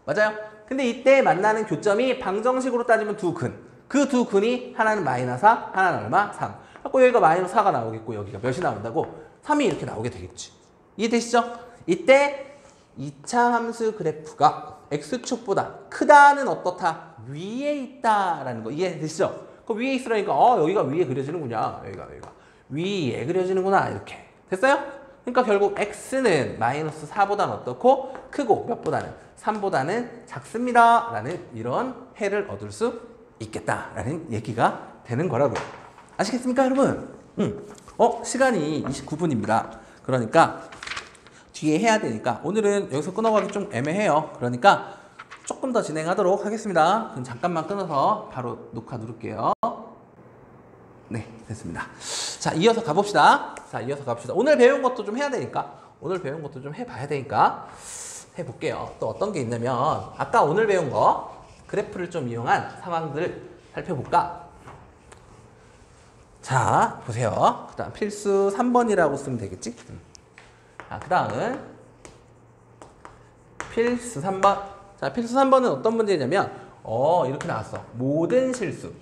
맞아요? 근데 이때 만나는 교점이 방정식으로 따지면 두 근. 그 두 근이 하나는 마이너스 4, 하나는 얼마? 3. 그래서 여기가 마이너스 4가 나오겠고 여기가 몇이 나온다고? 3이 이렇게 나오게 되겠지. 이해되시죠? 이때 2차 함수 그래프가 x축보다 크다는 어떻다? 위에 있다라는 거 이해되시죠? 그 위에 있으라니까 여기가 위에 그려지는구나. 여기가 위에 그려지는구나. 이렇게. 됐어요? 그러니까 결국 x는 마이너스 4보다는 어떻고 크고 몇보다는 3보다는 작습니다. 라는 이런 해를 얻을 수 있겠다라는 얘기가 되는 거라고요. 아시겠습니까, 여러분? 시간이 29분입니다. 그러니까 뒤에 해야 되니까 오늘은 여기서 끊어가기 좀 애매해요. 그러니까 조금 더 진행하도록 하겠습니다. 그럼 잠깐만 끊어서 바로 녹화 누를게요. 네, 됐습니다. 자, 이어서 가봅시다. 오늘 배운 것도 좀 해야 되니까 오늘 배운 것도 좀 해봐야 되니까 해볼게요. 또 어떤 게 있냐면 아까 오늘 배운 거 그래프를 좀 이용한 상황들을 살펴볼까? 자, 보세요. 그 다음 필수 3번이라고 쓰면 되겠지? 자, 그 다음은 필수 3번. 자, 필수 3번은 어떤 문제냐면 이렇게 나왔어. 모든 실수.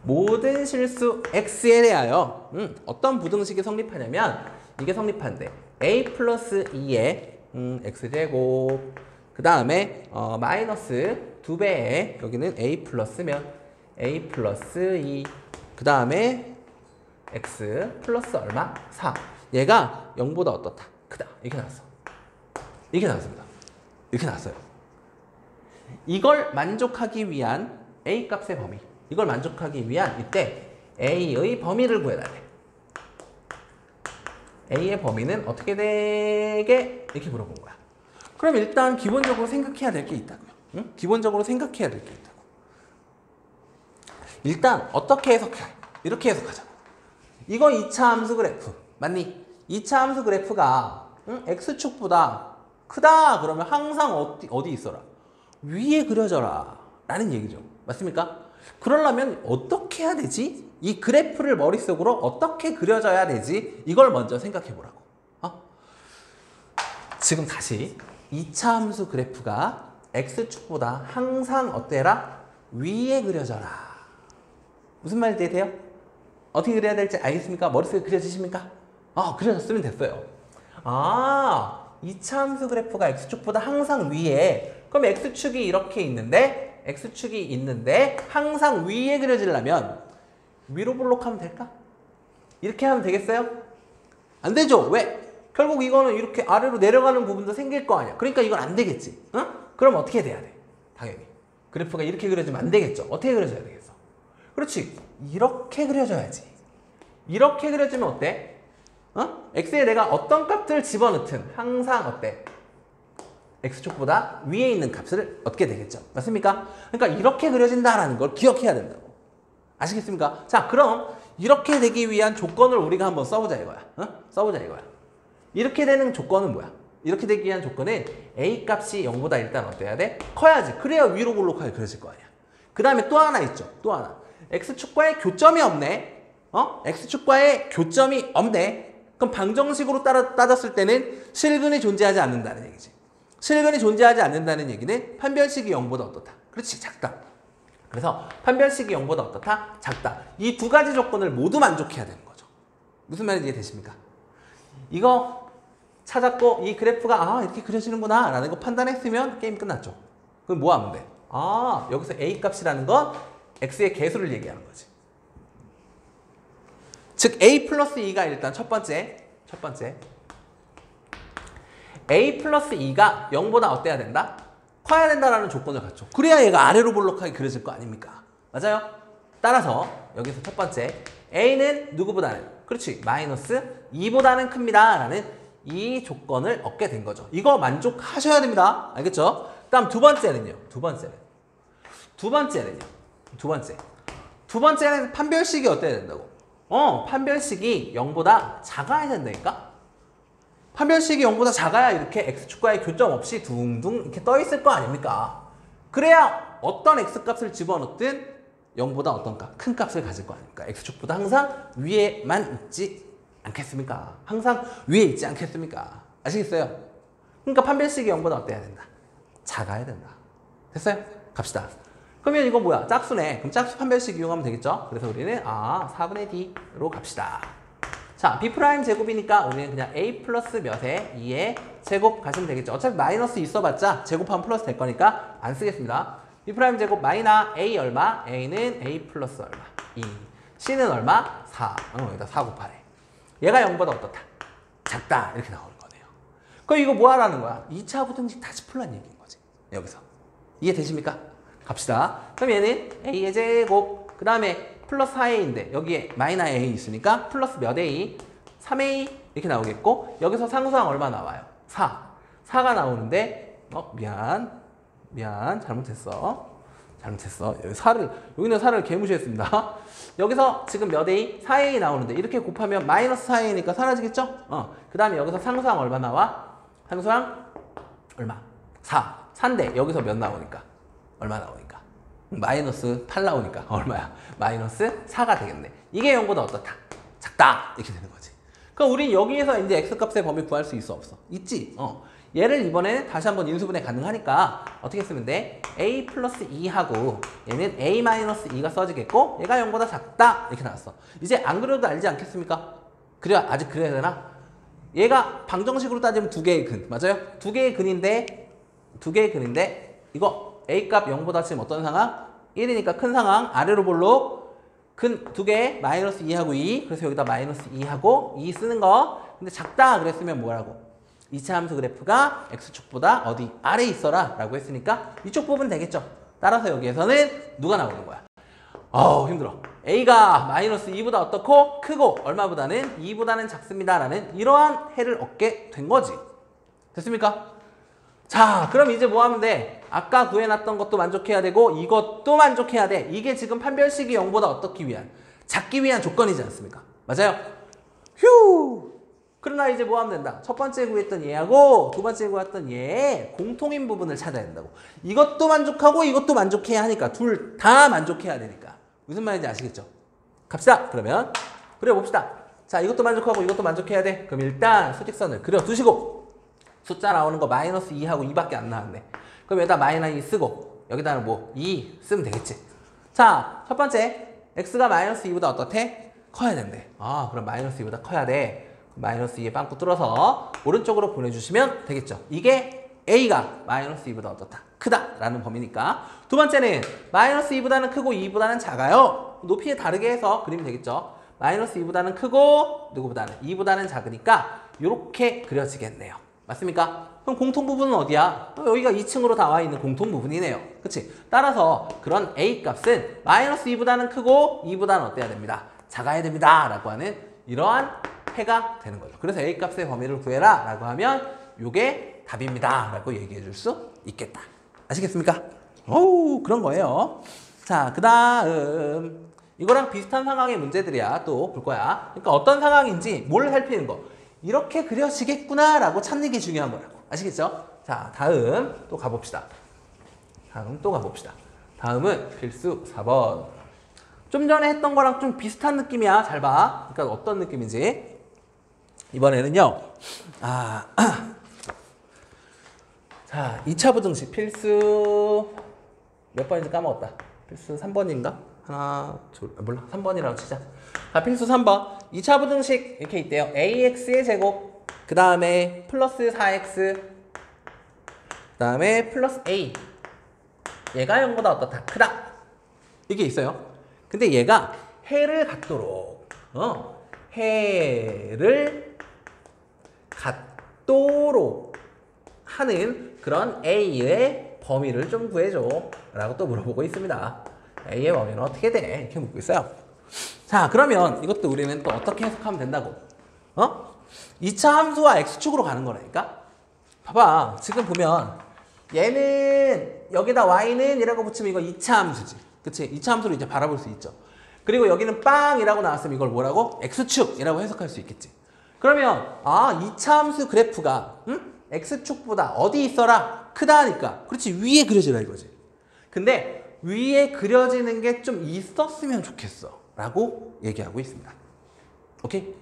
모든 실수 x에 대하여 어떤 부등식이 성립하냐면 이게 성립하는데 a 플러스 2의 x제곱 그 다음에 마이너스 2배에 여기는 a 플러스면 a 플러스 2 그 다음에 x 플러스 얼마? 4 얘가 0보다 어떻다? 크다 이렇게 나왔어. 이렇게 나왔습니다. 이렇게 나왔어요. 이걸 만족하기 위한 a 값의 범위 이걸 만족하기 위한 이때 a의 범위를 구해야 돼. a의 범위는 어떻게 되게 이렇게 물어본 거야. 그럼 일단 기본적으로 생각해야 될 게 있다고요. 응? 기본적으로 생각해야 될 게 있다고. 일단 어떻게 해석해? 이렇게 해석하자. 이거 2차 함수 그래프 맞니? 2차 함수 그래프가 x축보다 크다 그러면 항상 어디 있어라? 위에 그려져라 라는 얘기죠. 맞습니까? 그러려면 어떻게 해야 되지? 이 그래프를 머릿속으로 어떻게 그려져야 되지? 이걸 먼저 생각해 보라고. 지금 다시 2차 함수 그래프가 x축보다 항상 어때라? 위에 그려져라. 무슨 말인지 돼요? 어떻게 그려야 될지 알겠습니까? 머릿속에 그려지십니까? 그려졌으면 됐어요. 2차 함수 그래프가 x축보다 항상 위에 그럼 x축이 이렇게 있는데 x축이 있는데 항상 위에 그려지려면 위로 볼록하면 될까? 이렇게 하면 되겠어요? 안 되죠. 왜? 결국 이거는 이렇게 아래로 내려가는 부분도 생길 거 아니야. 그러니까 이건 안 되겠지. 그럼 어떻게 돼야 돼? 당연히 그래프가 이렇게 그려지면 안 되겠죠. 어떻게 그려져야 되겠어? 그렇지. 이렇게 그려져야지. 이렇게 그려지면 어때? x에 내가 어떤 값을 집어넣든 항상 어때? x축보다 위에 있는 값을 얻게 되겠죠. 맞습니까? 그러니까 이렇게 그려진다라는 걸 기억해야 된다고. 아시겠습니까? 자, 그럼 이렇게 되기 위한 조건을 우리가 한번 써보자 이거야. 써보자 이거야. 이렇게 되는 조건은 뭐야? 이렇게 되기 위한 조건은 a 값이 0보다 일단 어때야 돼? 커야지. 그래야 위로 볼록하게 그려질 거 아니야. 그 다음에 또 하나 있죠. 또 하나. x축과의 교점이 없네. x축과의 교점이 없네. 그럼 방정식으로 따졌을 때는 실근이 존재하지 않는다는 얘기지. 실근이 존재하지 않는다는 얘기는 판별식이 0보다 어떻다? 그렇지, 작다. 그래서 판별식이 0보다 어떻다? 작다. 이 두 가지 조건을 모두 만족해야 되는 거죠. 무슨 말인지 이해되십니까? 이거 찾았고 이 그래프가 이렇게 그려지는구나 라는 거 판단했으면 게임 끝났죠. 그럼 뭐 하면 돼? 여기서 a 값이라는 건 x의 개수를 얘기하는 거지. 즉 a 플러스 2가 일단 첫 번째 a 플러스 2가 0보다 어때야 된다? 커야 된다라는 조건을 갖죠. 그래야 얘가 아래로 볼록하게 그려질 거 아닙니까? 맞아요? 따라서 여기서 첫 번째 a는 누구보다는 그렇지 마이너스 2보다는 큽니다 라는 이 조건을 얻게 된 거죠. 이거 만족하셔야 됩니다. 알겠죠? 다음 두 번째는 판별식이 어때야 된다고? 판별식이 0보다 작아야 된다니까? 판별식이 0보다 작아야 이렇게 x축과의 교점 없이 둥둥 이렇게 떠 있을 거 아닙니까? 그래야 어떤 x값을 집어넣든 0보다 어떤 값, 큰 값을 가질 거 아닙니까? x축보다 항상 위에만 있지 않겠습니까? 항상 위에 있지 않겠습니까? 아시겠어요? 그러니까 판별식이 0보다 어때야 된다? 작아야 된다. 됐어요? 갑시다. 그러면 이거 뭐야? 짝수네. 그럼 짝수 판별식 이용하면 되겠죠? 그래서 우리는 4분의 d로 갑시다. 자, b' 제곱이니까 우리는 그냥 a 플러스 몇에 2의 제곱 가시면 되겠죠. 어차피 마이너스 있어봤자 제곱하면 플러스 될 거니까 안 쓰겠습니다. b' 제곱 마이너 a 얼마? a는 a 플러스 얼마? 2. c는 얼마? 4. 여기다 4 곱하래. 얘가 0보다 어떻다? 작다. 이렇게 나오는 거네요. 그럼 이거 뭐 하라는 거야? 2차 부등식 다시 풀란 얘기인 거지. 여기서. 이해되십니까? 갑시다. 그럼 얘는 a의 제곱, 그 다음에 플러스 4a인데 여기에 마이너 a 있으니까 플러스 몇 a? 3a 이렇게 나오겠고 여기서 상수항 얼마 나와요? 4. 4가 나오는데 미안 잘못했어. 여기는 4를 개무시했습니다. 여기서 지금 몇 a? 4a 나오는데 이렇게 곱하면 마이너스 4a니까 사라지겠죠? 그 다음에 여기서 상수항 얼마 나와? 상수항 얼마? 4. 4인데 여기서 몇 나오니까? 얼마 나오니까? 마이너스 8 나오니까 얼마야? 마이너스 4가 되겠네. 이게 0보다 어떻다? 작다. 이렇게 되는 거지. 그럼 우린 여기에서 이제 x값의 범위 구할 수 있어 없어? 있지. 얘를 이번에 다시 한번 인수분해 가능하니까 어떻게 쓰면 돼? a 플러스 2하고 얘는 a 마이너스 2가 써지겠고 얘가 0보다 작다 이렇게 나왔어. 이제 안 그려도 알지 않겠습니까? 그래야 아직 그려야 되나? 얘가 방정식으로 따지면 두 개의 근 맞아요? 두 개의 근인데 이거 a 값 0보다 지금 어떤 상황? 1이니까 큰 상황 아래로 볼록 근 두 개 마이너스 2하고 2 그래서 여기다 마이너스 2하고 2 쓰는 거. 근데 작다 그랬으면 뭐라고? 2차 함수 그래프가 x축보다 어디 아래에 있어라 라고 했으니까 이쪽 부분 되겠죠. 따라서 여기에서는 누가 나오는 거야? 어우 힘들어. a가 마이너스 2보다 어떻고? 크고 얼마보다는 2보다는 작습니다 라는 이러한 해를 얻게 된 거지. 됐습니까? 자 그럼 이제 뭐 하면 돼? 아까 구해놨던 것도 만족해야 되고 이것도 만족해야 돼. 이게 지금 판별식이 0보다 어떻기 위한 작기 위한 조건이지 않습니까? 맞아요? 휴. 그러나 이제 뭐 하면 된다? 첫 번째 구했던 얘하고 두 번째 구했던 얘의 공통인 부분을 찾아야 된다고. 이것도 만족하고 이것도 만족해야 하니까 둘 다 만족해야 되니까. 무슨 말인지 아시겠죠? 갑시다. 그러면 그려봅시다. 자 이것도 만족하고 이것도 만족해야 돼. 그럼 일단 수직선을 그려두시고 숫자 나오는 거 마이너스 2하고 2밖에 안 나왔네. 그럼 여기다 마이너스 2 쓰고 여기다는 뭐 2 쓰면 되겠지. 자 첫 번째 x가 마이너스 2보다 어떻대? 커야 된대. 아 그럼 마이너스 2보다 커야 돼. 마이너스 2에 빵꾸 뚫어서 오른쪽으로 보내주시면 되겠죠. 이게 a가 마이너스 2보다 어떻다? 크다라는 범위니까. 두 번째는 마이너스 2보다는 크고 2보다는 작아요. 높이에 다르게 해서 그리면 되겠죠. 마이너스 2보다는 크고 누구보다는 2보다는 작으니까 이렇게 그려지겠네요. 맞습니까? 그럼 공통 부분은 어디야? 여기가 2층으로 나와 있는 공통 부분이네요. 그치? 따라서 그런 a 값은 마이너스 2보다는 크고 2보다는 어때야 됩니다? 작아야 됩니다. 라고 하는 이러한 해가 되는 거죠. 그래서 a 값의 범위를 구해라 라고 하면 요게 답입니다 라고 얘기해 줄 수 있겠다. 아시겠습니까? 오 그런 거예요. 자 그 다음 이거랑 비슷한 상황의 문제들이야 또 볼 거야. 그러니까 어떤 상황인지 뭘 살피는 거. 이렇게 그려지겠구나 라고 찾는 게 중요한 거라고. 아시겠죠? 자 다음 또 가봅시다. 다음은 필수 4번. 좀 전에 했던 거랑 좀 비슷한 느낌이야. 잘 봐. 그러니까 어떤 느낌인지. 이번에는요. 자, 2차 부등식 필수 몇 번인지 까먹었다. 필수 3번인가? 몰라. 3번이라고 치자. 필수 3번. 2차 부등식 이렇게 있대요. ax의 제곱, 그 다음에 플러스 4x, 그 다음에 플러스 a. 얘가 0보다 어떻다? 크다. 이게 있어요. 근데 얘가 해를 갖도록 하는 그런 a의 범위를 좀 구해줘 라고 또 물어보고 있습니다. a의 범위는 어떻게 돼? 이렇게 묻고 있어요. 자 그러면 이것도 우리는 또 어떻게 해석하면 된다고? 2차 함수와 x축으로 가는 거라니까? 봐봐 지금 보면 얘는 여기다 y는 이라고 붙이면 이거 2차 함수지. 그치? 2차 함수로 이제 바라볼 수 있죠. 그리고 여기는 빵이라고 나왔으면 이걸 뭐라고? x축이라고 해석할 수 있겠지. 그러면 2차 함수 그래프가 x축보다 어디 있어라? 크다 하니까 그렇지 위에 그려지라 이거지. 근데 위에 그려지는 게 좀 있었으면 좋겠어 라고 얘기하고 있습니다. 오케이?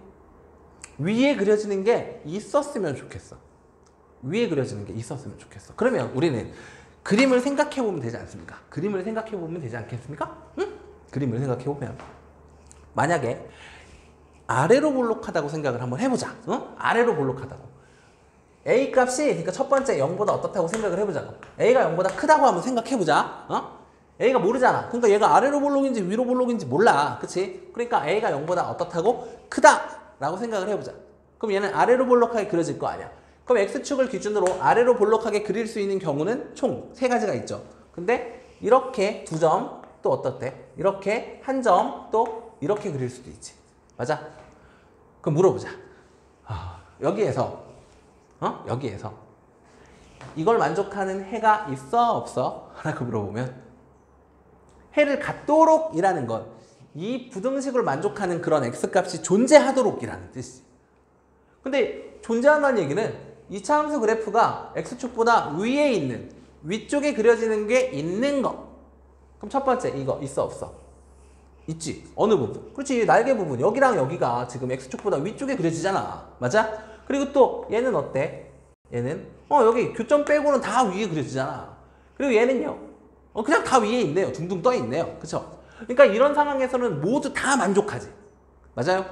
위에 그려지는 게 있었으면 좋겠어. 위에 그려지는 게 있었으면 좋겠어. 그러면 우리는 그림을 생각해보면 되지 않습니까? 그림을 생각해보면 되지 않겠습니까? 응? 그림을 생각해보면 만약에 아래로 볼록하다고 생각을 한번 해보자. 아래로 볼록하다고. a 값이 그러니까 첫 번째 0보다 어떻다고 생각을 해보자고. a가 0보다 크다고 한번 생각해보자. a가 모르잖아. 그러니까 얘가 아래로 볼록인지 위로 볼록인지 몰라. 그치? 그러니까 a가 0보다 어떻다고? 크다라고 생각을 해보자. 그럼 얘는 아래로 볼록하게 그려질 거 아니야. 그럼 x축을 기준으로 아래로 볼록하게 그릴 수 있는 경우는 총 3가지가 있죠. 근데 이렇게 2점 또 어떻대? 이렇게 1점 또 이렇게 그릴 수도 있지. 맞아? 그럼 물어보자. 여기에서 이걸 만족하는 해가 있어 없어? 라고 물어보면 해를 갖도록 이라는 건 이 부등식을 만족하는 그런 x값이 존재하도록 이라는 뜻이지. 근데 존재한다는 얘기는 2차 함수 그래프가 x축보다 위에 있는 위쪽에 그려지는 게 있는 거. 그럼 첫 번째 이거 있어 없어? 있지. 어느 부분? 그렇지. 날개 부분. 여기랑 여기가 지금 x축보다 위쪽에 그려지잖아. 맞아? 그리고 또 얘는 어때? 얘는 여기 교점 빼고는 다 위에 그려지잖아. 그리고 얘는요. 그냥 다 위에 있네요. 둥둥 떠 있네요. 그쵸? 그러니까 이런 상황에서는 모두 다 만족하지. 맞아요?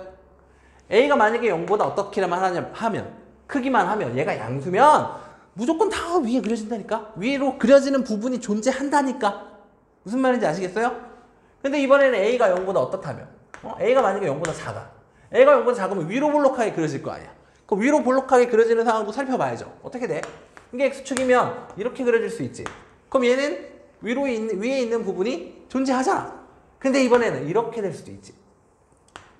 A가 만약에 0보다 어떻게만 하면 크기만 하면 얘가 양수면 무조건 다 위에 그려진다니까? 위로 그려지는 부분이 존재한다니까? 무슨 말인지 아시겠어요? 근데 이번에는 A가 0보다 어떻다면? A가 만약에 0보다 작아. A가 0보다 작으면 위로 볼록하게 그려질 거 아니야. 그 위로 볼록하게 그려지는 상황도 살펴봐야죠. 어떻게 돼? 이게 X축이면 이렇게 그려질 수 있지. 그럼 얘는 위에 있는 부분이 존재하잖아. 근데 이번에는 이렇게 될 수도 있지.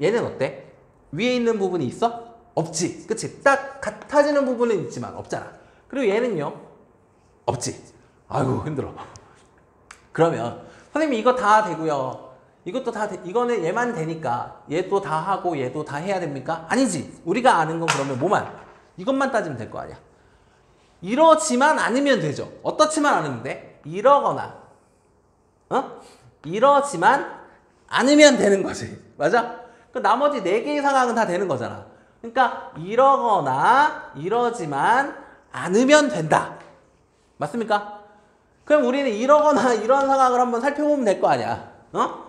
얘는 어때? 위에 있는 부분이 있어? 없지. 그치? 딱 같아지는 부분은 있지만 없잖아. 그리고 얘는요? 없지. 아이고 힘들어. 그러면 선생님 이거 다 되고요. 이것도 다 이거는 얘만 되니까 얘도 다 하고 얘도 다 해야 됩니까? 아니지. 우리가 아는 건 그러면 뭐만? 이것만 따지면 될 거 아니야. 이러지만 않으면 되죠. 어떻지만 않으면 돼? 이러거나 이러지만 않으면 되는 거지. 맞아? 그 나머지 4개의 상황은 다 되는 거잖아. 그러니까 이러거나 이러지만 않으면 된다. 맞습니까? 그럼 우리는 이러거나 이런 상황을 한번 살펴보면 될 거 아니야.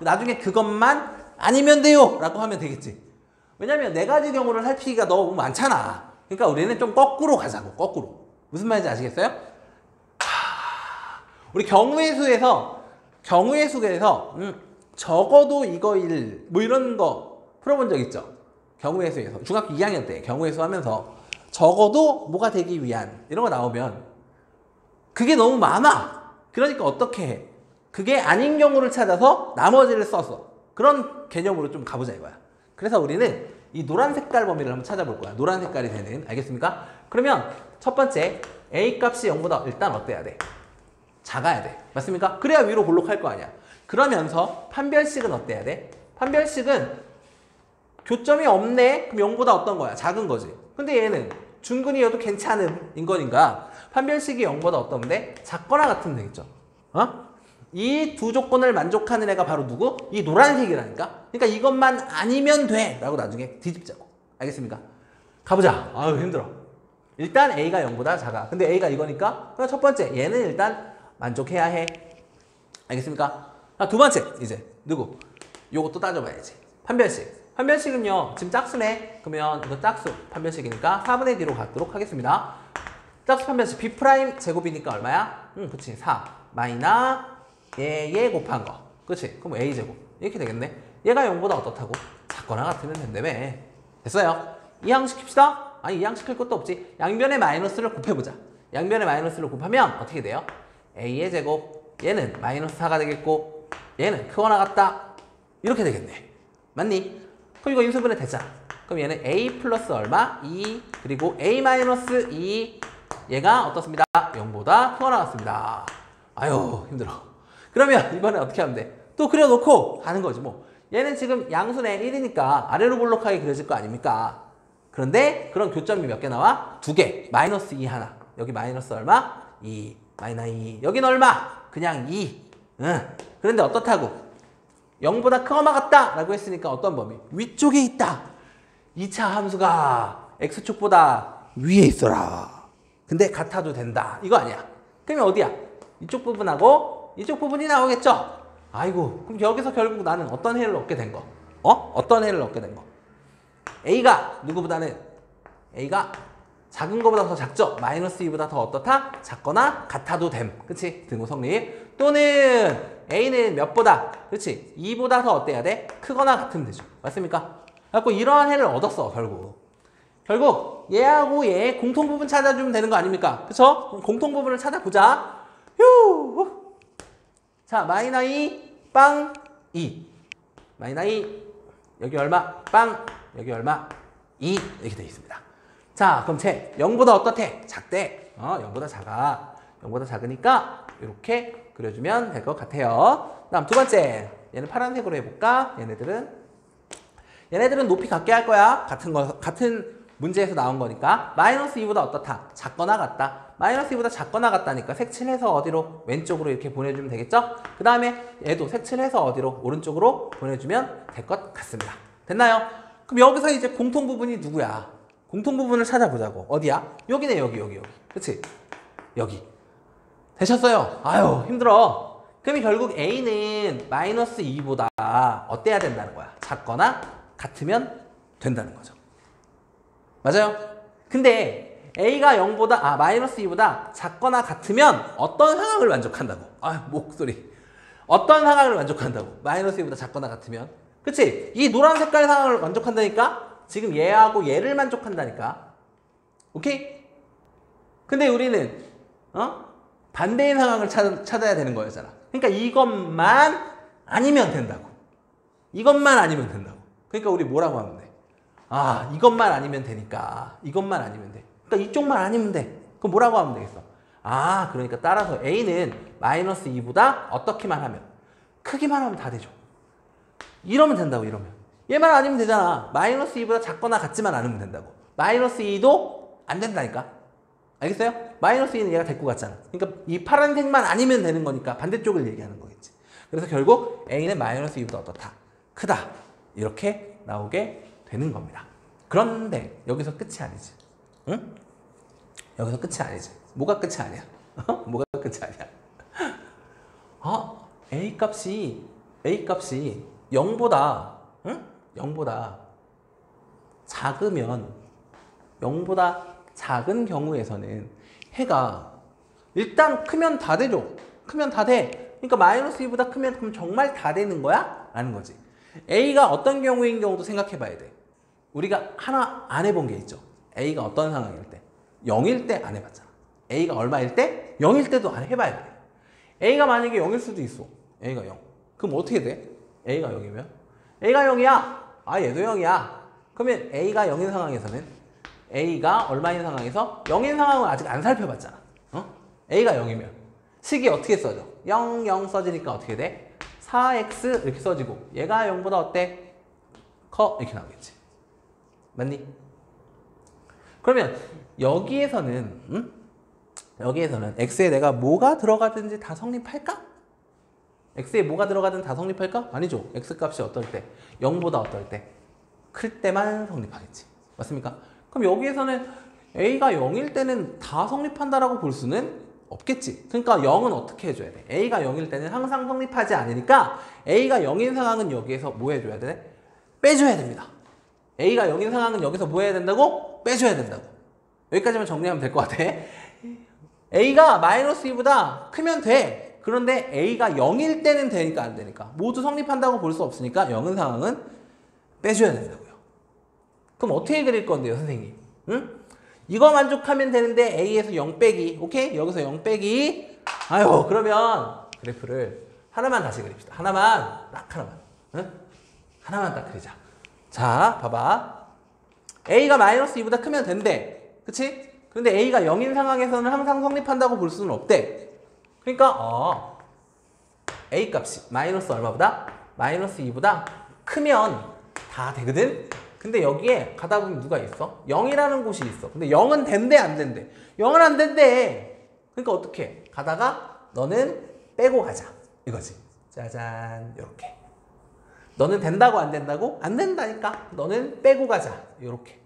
나중에 그것만 아니면 돼요 라고 하면 되겠지. 왜냐면 4가지 경우를 살피기가 너무 많잖아. 그러니까 우리는 좀 거꾸로 가자고. 거꾸로. 무슨 말인지 아시겠어요? 우리 경우의 수에서 적어도 이거 1 뭐 이런 거 풀어본 적 있죠? 경우의 수에서 중학교 2학년 때 경우의 수 하면서 적어도 뭐가 되기 위한 이런 거 나오면 그게 너무 많아. 그러니까 어떻게 해? 그게 아닌 경우를 찾아서 나머지를 써서 그런 개념으로 좀 가보자 이거야. 그래서 우리는 이 노란 색깔 범위를 한번 찾아볼 거야. 노란 색깔이 되는. 알겠습니까? 그러면 첫 번째 A 값이 0보다 일단 어때야 돼? 작아야 돼. 맞습니까? 그래야 위로 볼록할 거 아니야. 그러면서 판별식은 어때야 돼? 판별식은 교점이 없네? 그럼 0보다 어떤 거야? 작은 거지. 근데 얘는 중근이어도 괜찮은 인건인가? 판별식이 0보다 어떤데? 작거나 같으면 되겠죠. 이 두 조건을 만족하는 애가 바로 누구? 이 노란색이라니까? 그러니까 이것만 아니면 돼! 라고 나중에 뒤집자고. 알겠습니까? 가보자. 아유 힘들어. 일단 A가 0보다 작아. 근데 A가 이거니까 그럼 첫 번째 얘는 일단 만족해야 해. 알겠습니까? 두 번째 이제 누구? 요것도 따져봐야지. 판별식. 판별식은요 지금 짝수네. 그러면 이거 짝수 판별식이니까 4분의 D로 갖도록 하겠습니다. 짝수 판별식 B' 제곱이니까 얼마야? 그치 4 마이너 얘 곱한 거. 그치? 그럼 A제곱 이렇게 되겠네. 얘가 0보다 어떻다고? 작거나 같으면 된다며. 됐어요. 이항시킵시다. 아니 이항시킬 것도 없지. 양변의 마이너스를 곱해보자. 양변의 마이너스를 곱하면 어떻게 돼요? A의 제곱 얘는 마이너스 4가 되겠고 얘는 크거나 같다. 이렇게 되겠네. 맞니? 그럼 이거 인수분해 됐잖아. 그럼 얘는 A 플러스 얼마? 2 그리고 A 마이너스 2 얘가 어떻습니다? 0보다 크거나 같습니다. 아유 힘들어. 그러면 이번에 어떻게 하면 돼? 또 그려놓고 가는 거지 뭐. 얘는 지금 양수네 1이니까 아래로 볼록하게 그려질 거 아닙니까? 그런데 그런 교점이 몇 개 나와? 2개. 마이너스 2 하나. 여기 마이너스 얼마? 2. 마이너스 2. 여긴 얼마? 그냥 2. 그런데 어떻다고? 0보다 크거나 같다 라고 했으니까 어떤 범위? 위쪽에 있다. 2차 함수가 X축보다 위에 있어라. 근데 같아도 된다. 이거 아니야. 그러면 어디야? 이쪽 부분하고 이쪽 부분이 나오겠죠? 아이고 그럼 여기서 결국 나는 어떤 해를 얻게 된 거? 어떤 해를 얻게 된 거? A가 누구보다는 A가 작은 거보다 더 작죠? 마이너스 2보다 더 어떻다? 작거나 같아도 됨. 그치? 등호 성립. 또는 A는 몇보다? 그렇지? 2보다 더 어때야 돼? 크거나 같으면 되죠. 맞습니까? 그래갖고 이러한 해를 얻었어 결국 얘하고 얘 공통부분 찾아주면 되는 거 아닙니까? 그쵸? 그럼 공통부분을 찾아보자. 휴. 자, 마이너 2, 빵 2. 마이너 2, 여기 얼마? 빵, 여기 얼마? 2. 이렇게 되어 있습니다. 자, 그럼 쟤 0보다 어떻대? 작대. 0보다 작아. 0보다 작으니까 이렇게 그려주면 될 것 같아요. 다음 두 번째. 얘는 파란색으로 해볼까? 얘네들은 높이 같게 할 거야. 같은 문제에서 나온 거니까. 마이너스 2보다 어떻다? 작거나 같다. 마이너스 2보다 작거나 같다니까 색칠해서 어디로? 왼쪽으로 이렇게 보내주면 되겠죠? 그 다음에 얘도 색칠해서 어디로? 오른쪽으로 보내주면 될 것 같습니다. 됐나요? 그럼 여기서 이제 공통 부분이 누구야? 공통 부분을 찾아보자고. 어디야? 여기네, 여기. 그치? 여기. 되셨어요? 아유, 힘들어. 그럼 결국 A는 마이너스 2보다 어때야 된다는 거야? 작거나 같으면 된다는 거죠. 맞아요? 근데 A가 0보다, 마이너스 2보다 작거나 같으면 어떤 상황을 만족한다고? 목소리. 어떤 상황을 만족한다고? 마이너스 2보다 작거나 같으면. 그치? 이 노란 색깔 상황을 만족한다니까? 지금 얘하고 얘를 만족한다니까? 오케이? 근데 우리는, 반대인 상황을 찾아야 되는 거였잖아. 그러니까 이것만 아니면 된다고. 이것만 아니면 된다고. 그러니까 우리 뭐라고 하면 돼? 이것만 아니면 되니까. 이것만 아니면 돼. 그러니까 이쪽만 아니면 돼. 그럼 뭐라고 하면 되겠어? 그러니까 따라서 A는 마이너스 2보다 어떻게만 하면, 크기만 하면 다 되죠. 이러면 된다고, 이러면. 얘만 아니면 되잖아. 마이너스 2보다 작거나 같지만 않으면 된다고. 마이너스 2도 안 된다니까. 알겠어요? 마이너스 2는 얘가 데리고 갔잖아. 그러니까 이 파란색만 아니면 되는 거니까 반대쪽을 얘기하는 거겠지. 그래서 결국 A는 마이너스 2보다 어떻다? 크다. 이렇게 나오게 되는 겁니다. 그런데 여기서 끝이 아니지. 응? 여기서 끝이 아니지. 뭐가 끝이 아니야? 뭐가 끝이 아니야? A 값이 0보다, 응? 0보다 작으면, 0보다 작은 경우에서는 해가 일단 크면 다 되죠. 크면 다 돼. 그러니까 마이너스 2보다 크면 그럼 정말 다 되는 거야? 라는 거지. A가 어떤 경우인 경우도 생각해 봐야 돼. 우리가 하나 안 해본 게 있죠. A가 어떤 상황일 때? 0일 때 안 해봤잖아. A가 얼마일 때? 0일 때도 안 해봐야 돼. A가 만약에 0일 수도 있어. A가 0. 그럼 어떻게 돼? A가 0이면? A가 0이야. 얘도 0이야. 그러면 A가 0인 상황에서는 A가 얼마인 상황에서 0인 상황은 아직 안 살펴봤잖아. A가 0이면 식이 어떻게 써져? 0, 0 써지니까 어떻게 돼? 4x 이렇게 써지고 얘가 0보다 어때? 커 이렇게 나오겠지. 맞니? 그러면 여기에서는 x에 내가 뭐가 들어가든지 다 성립할까? x에 뭐가 들어가든 다 성립할까? 아니죠. x값이 어떨 때? 0보다 어떨 때? 클 때만 성립하겠지. 맞습니까? 그럼 여기에서는 a가 0일 때는 다 성립한다라고 볼 수는 없겠지. 그러니까 0은 어떻게 해줘야 돼? a가 0일 때는 항상 성립하지 않으니까 a가 0인 상황은 여기에서 뭐 해줘야 돼? 빼줘야 됩니다. a가 0인 상황은 여기서 뭐 해야 된다고? 빼줘야 된다고. 여기까지만 정리하면 될 것 같아. a가 마이너스 2보다 크면 돼. 그런데 a가 0일 때는 되니까 안 되니까. 모두 성립한다고 볼 수 없으니까 0인 상황은 빼줘야 된다고요. 그럼 어떻게 그릴 건데요, 선생님? 응? 이거 만족하면 되는데 a에서 0 빼기. 오케이? 여기서 0 빼기. 그러면 그래프를 하나만 다시 그립시다. 하나만. 딱 하나만. 응? 하나만 딱 그리자. 자, 봐봐. a가 마이너스 2보다 크면 된대. 그치? 그런데 a가 0인 상황에서는 항상 성립한다고 볼 수는 없대. 그러니까 a 값이 마이너스 얼마보다? 마이너스 2보다 크면 다 되거든? 근데 여기에 가다 보면 누가 있어? 0이라는 곳이 있어. 근데 0은 된대 안 된대? 0은 안 된대. 그러니까 어떻게? 가다가 너는 빼고 가자. 이거지. 짜잔. 요렇게. 너는 된다고 안 된다고? 안 된다니까. 너는 빼고 가자. 요렇게.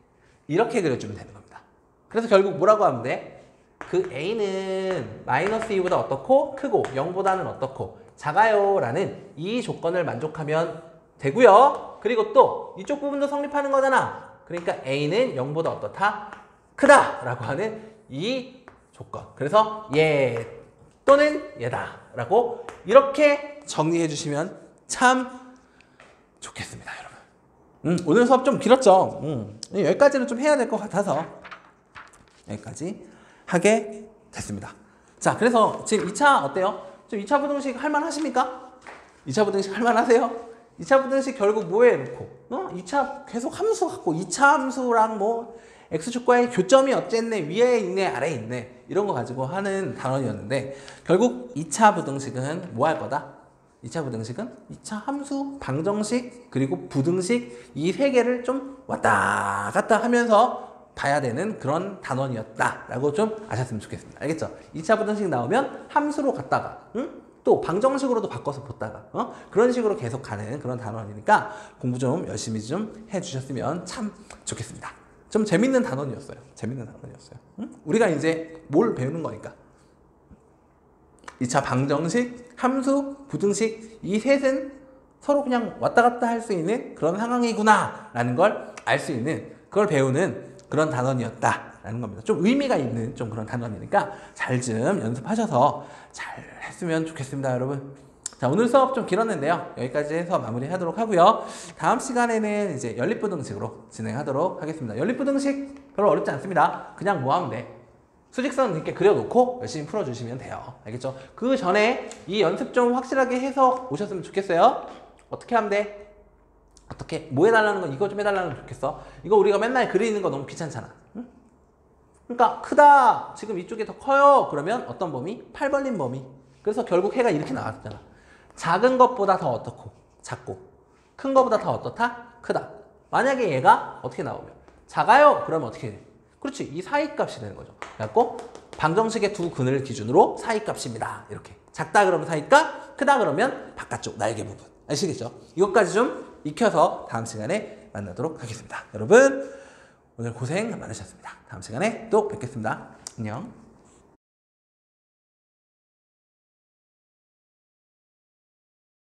이렇게 그려주면 되는 겁니다. 그래서 결국 뭐라고 하면 돼? 그 A는 마이너스 2보다 어떻고? 크고 0보다는 어떻고? 작아요 라는 이 조건을 만족하면 되고요. 그리고 또 이쪽 부분도 성립하는 거잖아. 그러니까 A는 0보다 어떻다? 크다 라고 하는 이 조건. 그래서 얘 또는 얘다 라고 이렇게 정리해 주시면 참 좋겠습니다, 여러분. 오늘 수업 좀 길었죠? 여기까지는 좀 해야 될 것 같아서 여기까지 하게 됐습니다. 자, 그래서 지금 2차 어때요? 지금 2차 부등식 할만하십니까? 2차 부등식 할만하세요? 2차 부등식 결국 뭐에 놓고? 2차 계속 함수 갖고 2차 함수랑 뭐 x축과의 교점이 어쨌네, 위에 있네, 아래에 있네 이런 거 가지고 하는 단원이었는데 결국 2차 부등식은 뭐 할 거다? 2차 부등식은 2차 함수, 방정식, 그리고 부등식 이 세 개를 좀 왔다 갔다 하면서 봐야 되는 그런 단원이었다라고 좀 아셨으면 좋겠습니다. 알겠죠? 2차 부등식 나오면 함수로 갔다가 또 방정식으로도 바꿔서 보다가 그런 식으로 계속 가는 그런 단원이니까 공부 좀 열심히 좀 해주셨으면 참 좋겠습니다. 좀 재밌는 단원이었어요. 재밌는 단원이었어요. 우리가 이제 뭘 배우는 거니까 2차 방정식, 함수, 부등식 이 셋은 서로 그냥 왔다 갔다 할 수 있는 그런 상황이구나 라는 걸 알 수 있는 그걸 배우는 그런 단원이었다라는 겁니다. 좀 의미가 있는 좀 그런 단원이니까 잘 좀 연습하셔서 잘 했으면 좋겠습니다, 여러분. 자, 오늘 수업 좀 길었는데요. 여기까지 해서 마무리하도록 하고요. 다음 시간에는 이제 연립부등식으로 진행하도록 하겠습니다. 연립부등식 별로 어렵지 않습니다. 그냥 뭐 하면 돼? 수직선 이렇게 그려놓고 열심히 풀어주시면 돼요. 알겠죠? 그 전에 이 연습 좀 확실하게 해서 오셨으면 좋겠어요. 어떻게 하면 돼? 어떻게? 뭐 해달라는 거 이거 좀 해달라는 거 좋겠어. 이거 우리가 맨날 그리는 거 너무 귀찮잖아. 응? 그러니까 크다. 지금 이쪽이 더 커요. 그러면 어떤 범위? 8벌림 범위. 그래서 결국 해가 이렇게 나왔잖아. 작은 것보다 더 어떻고? 작고. 큰 것보다 더 어떻다? 크다. 만약에 얘가 어떻게 나오면? 작아요. 그러면 어떻게 돼? 그렇지. 이 사이값이 되는 거죠. 그래갖고 방정식의 두 근을 기준으로 사이값입니다. 이렇게. 작다 그러면 사이값, 크다 그러면 바깥쪽 날개 부분. 아시겠죠? 이것까지 좀 익혀서 다음 시간에 만나도록 하겠습니다. 여러분 오늘 고생 많으셨습니다. 다음 시간에 또 뵙겠습니다. 안녕.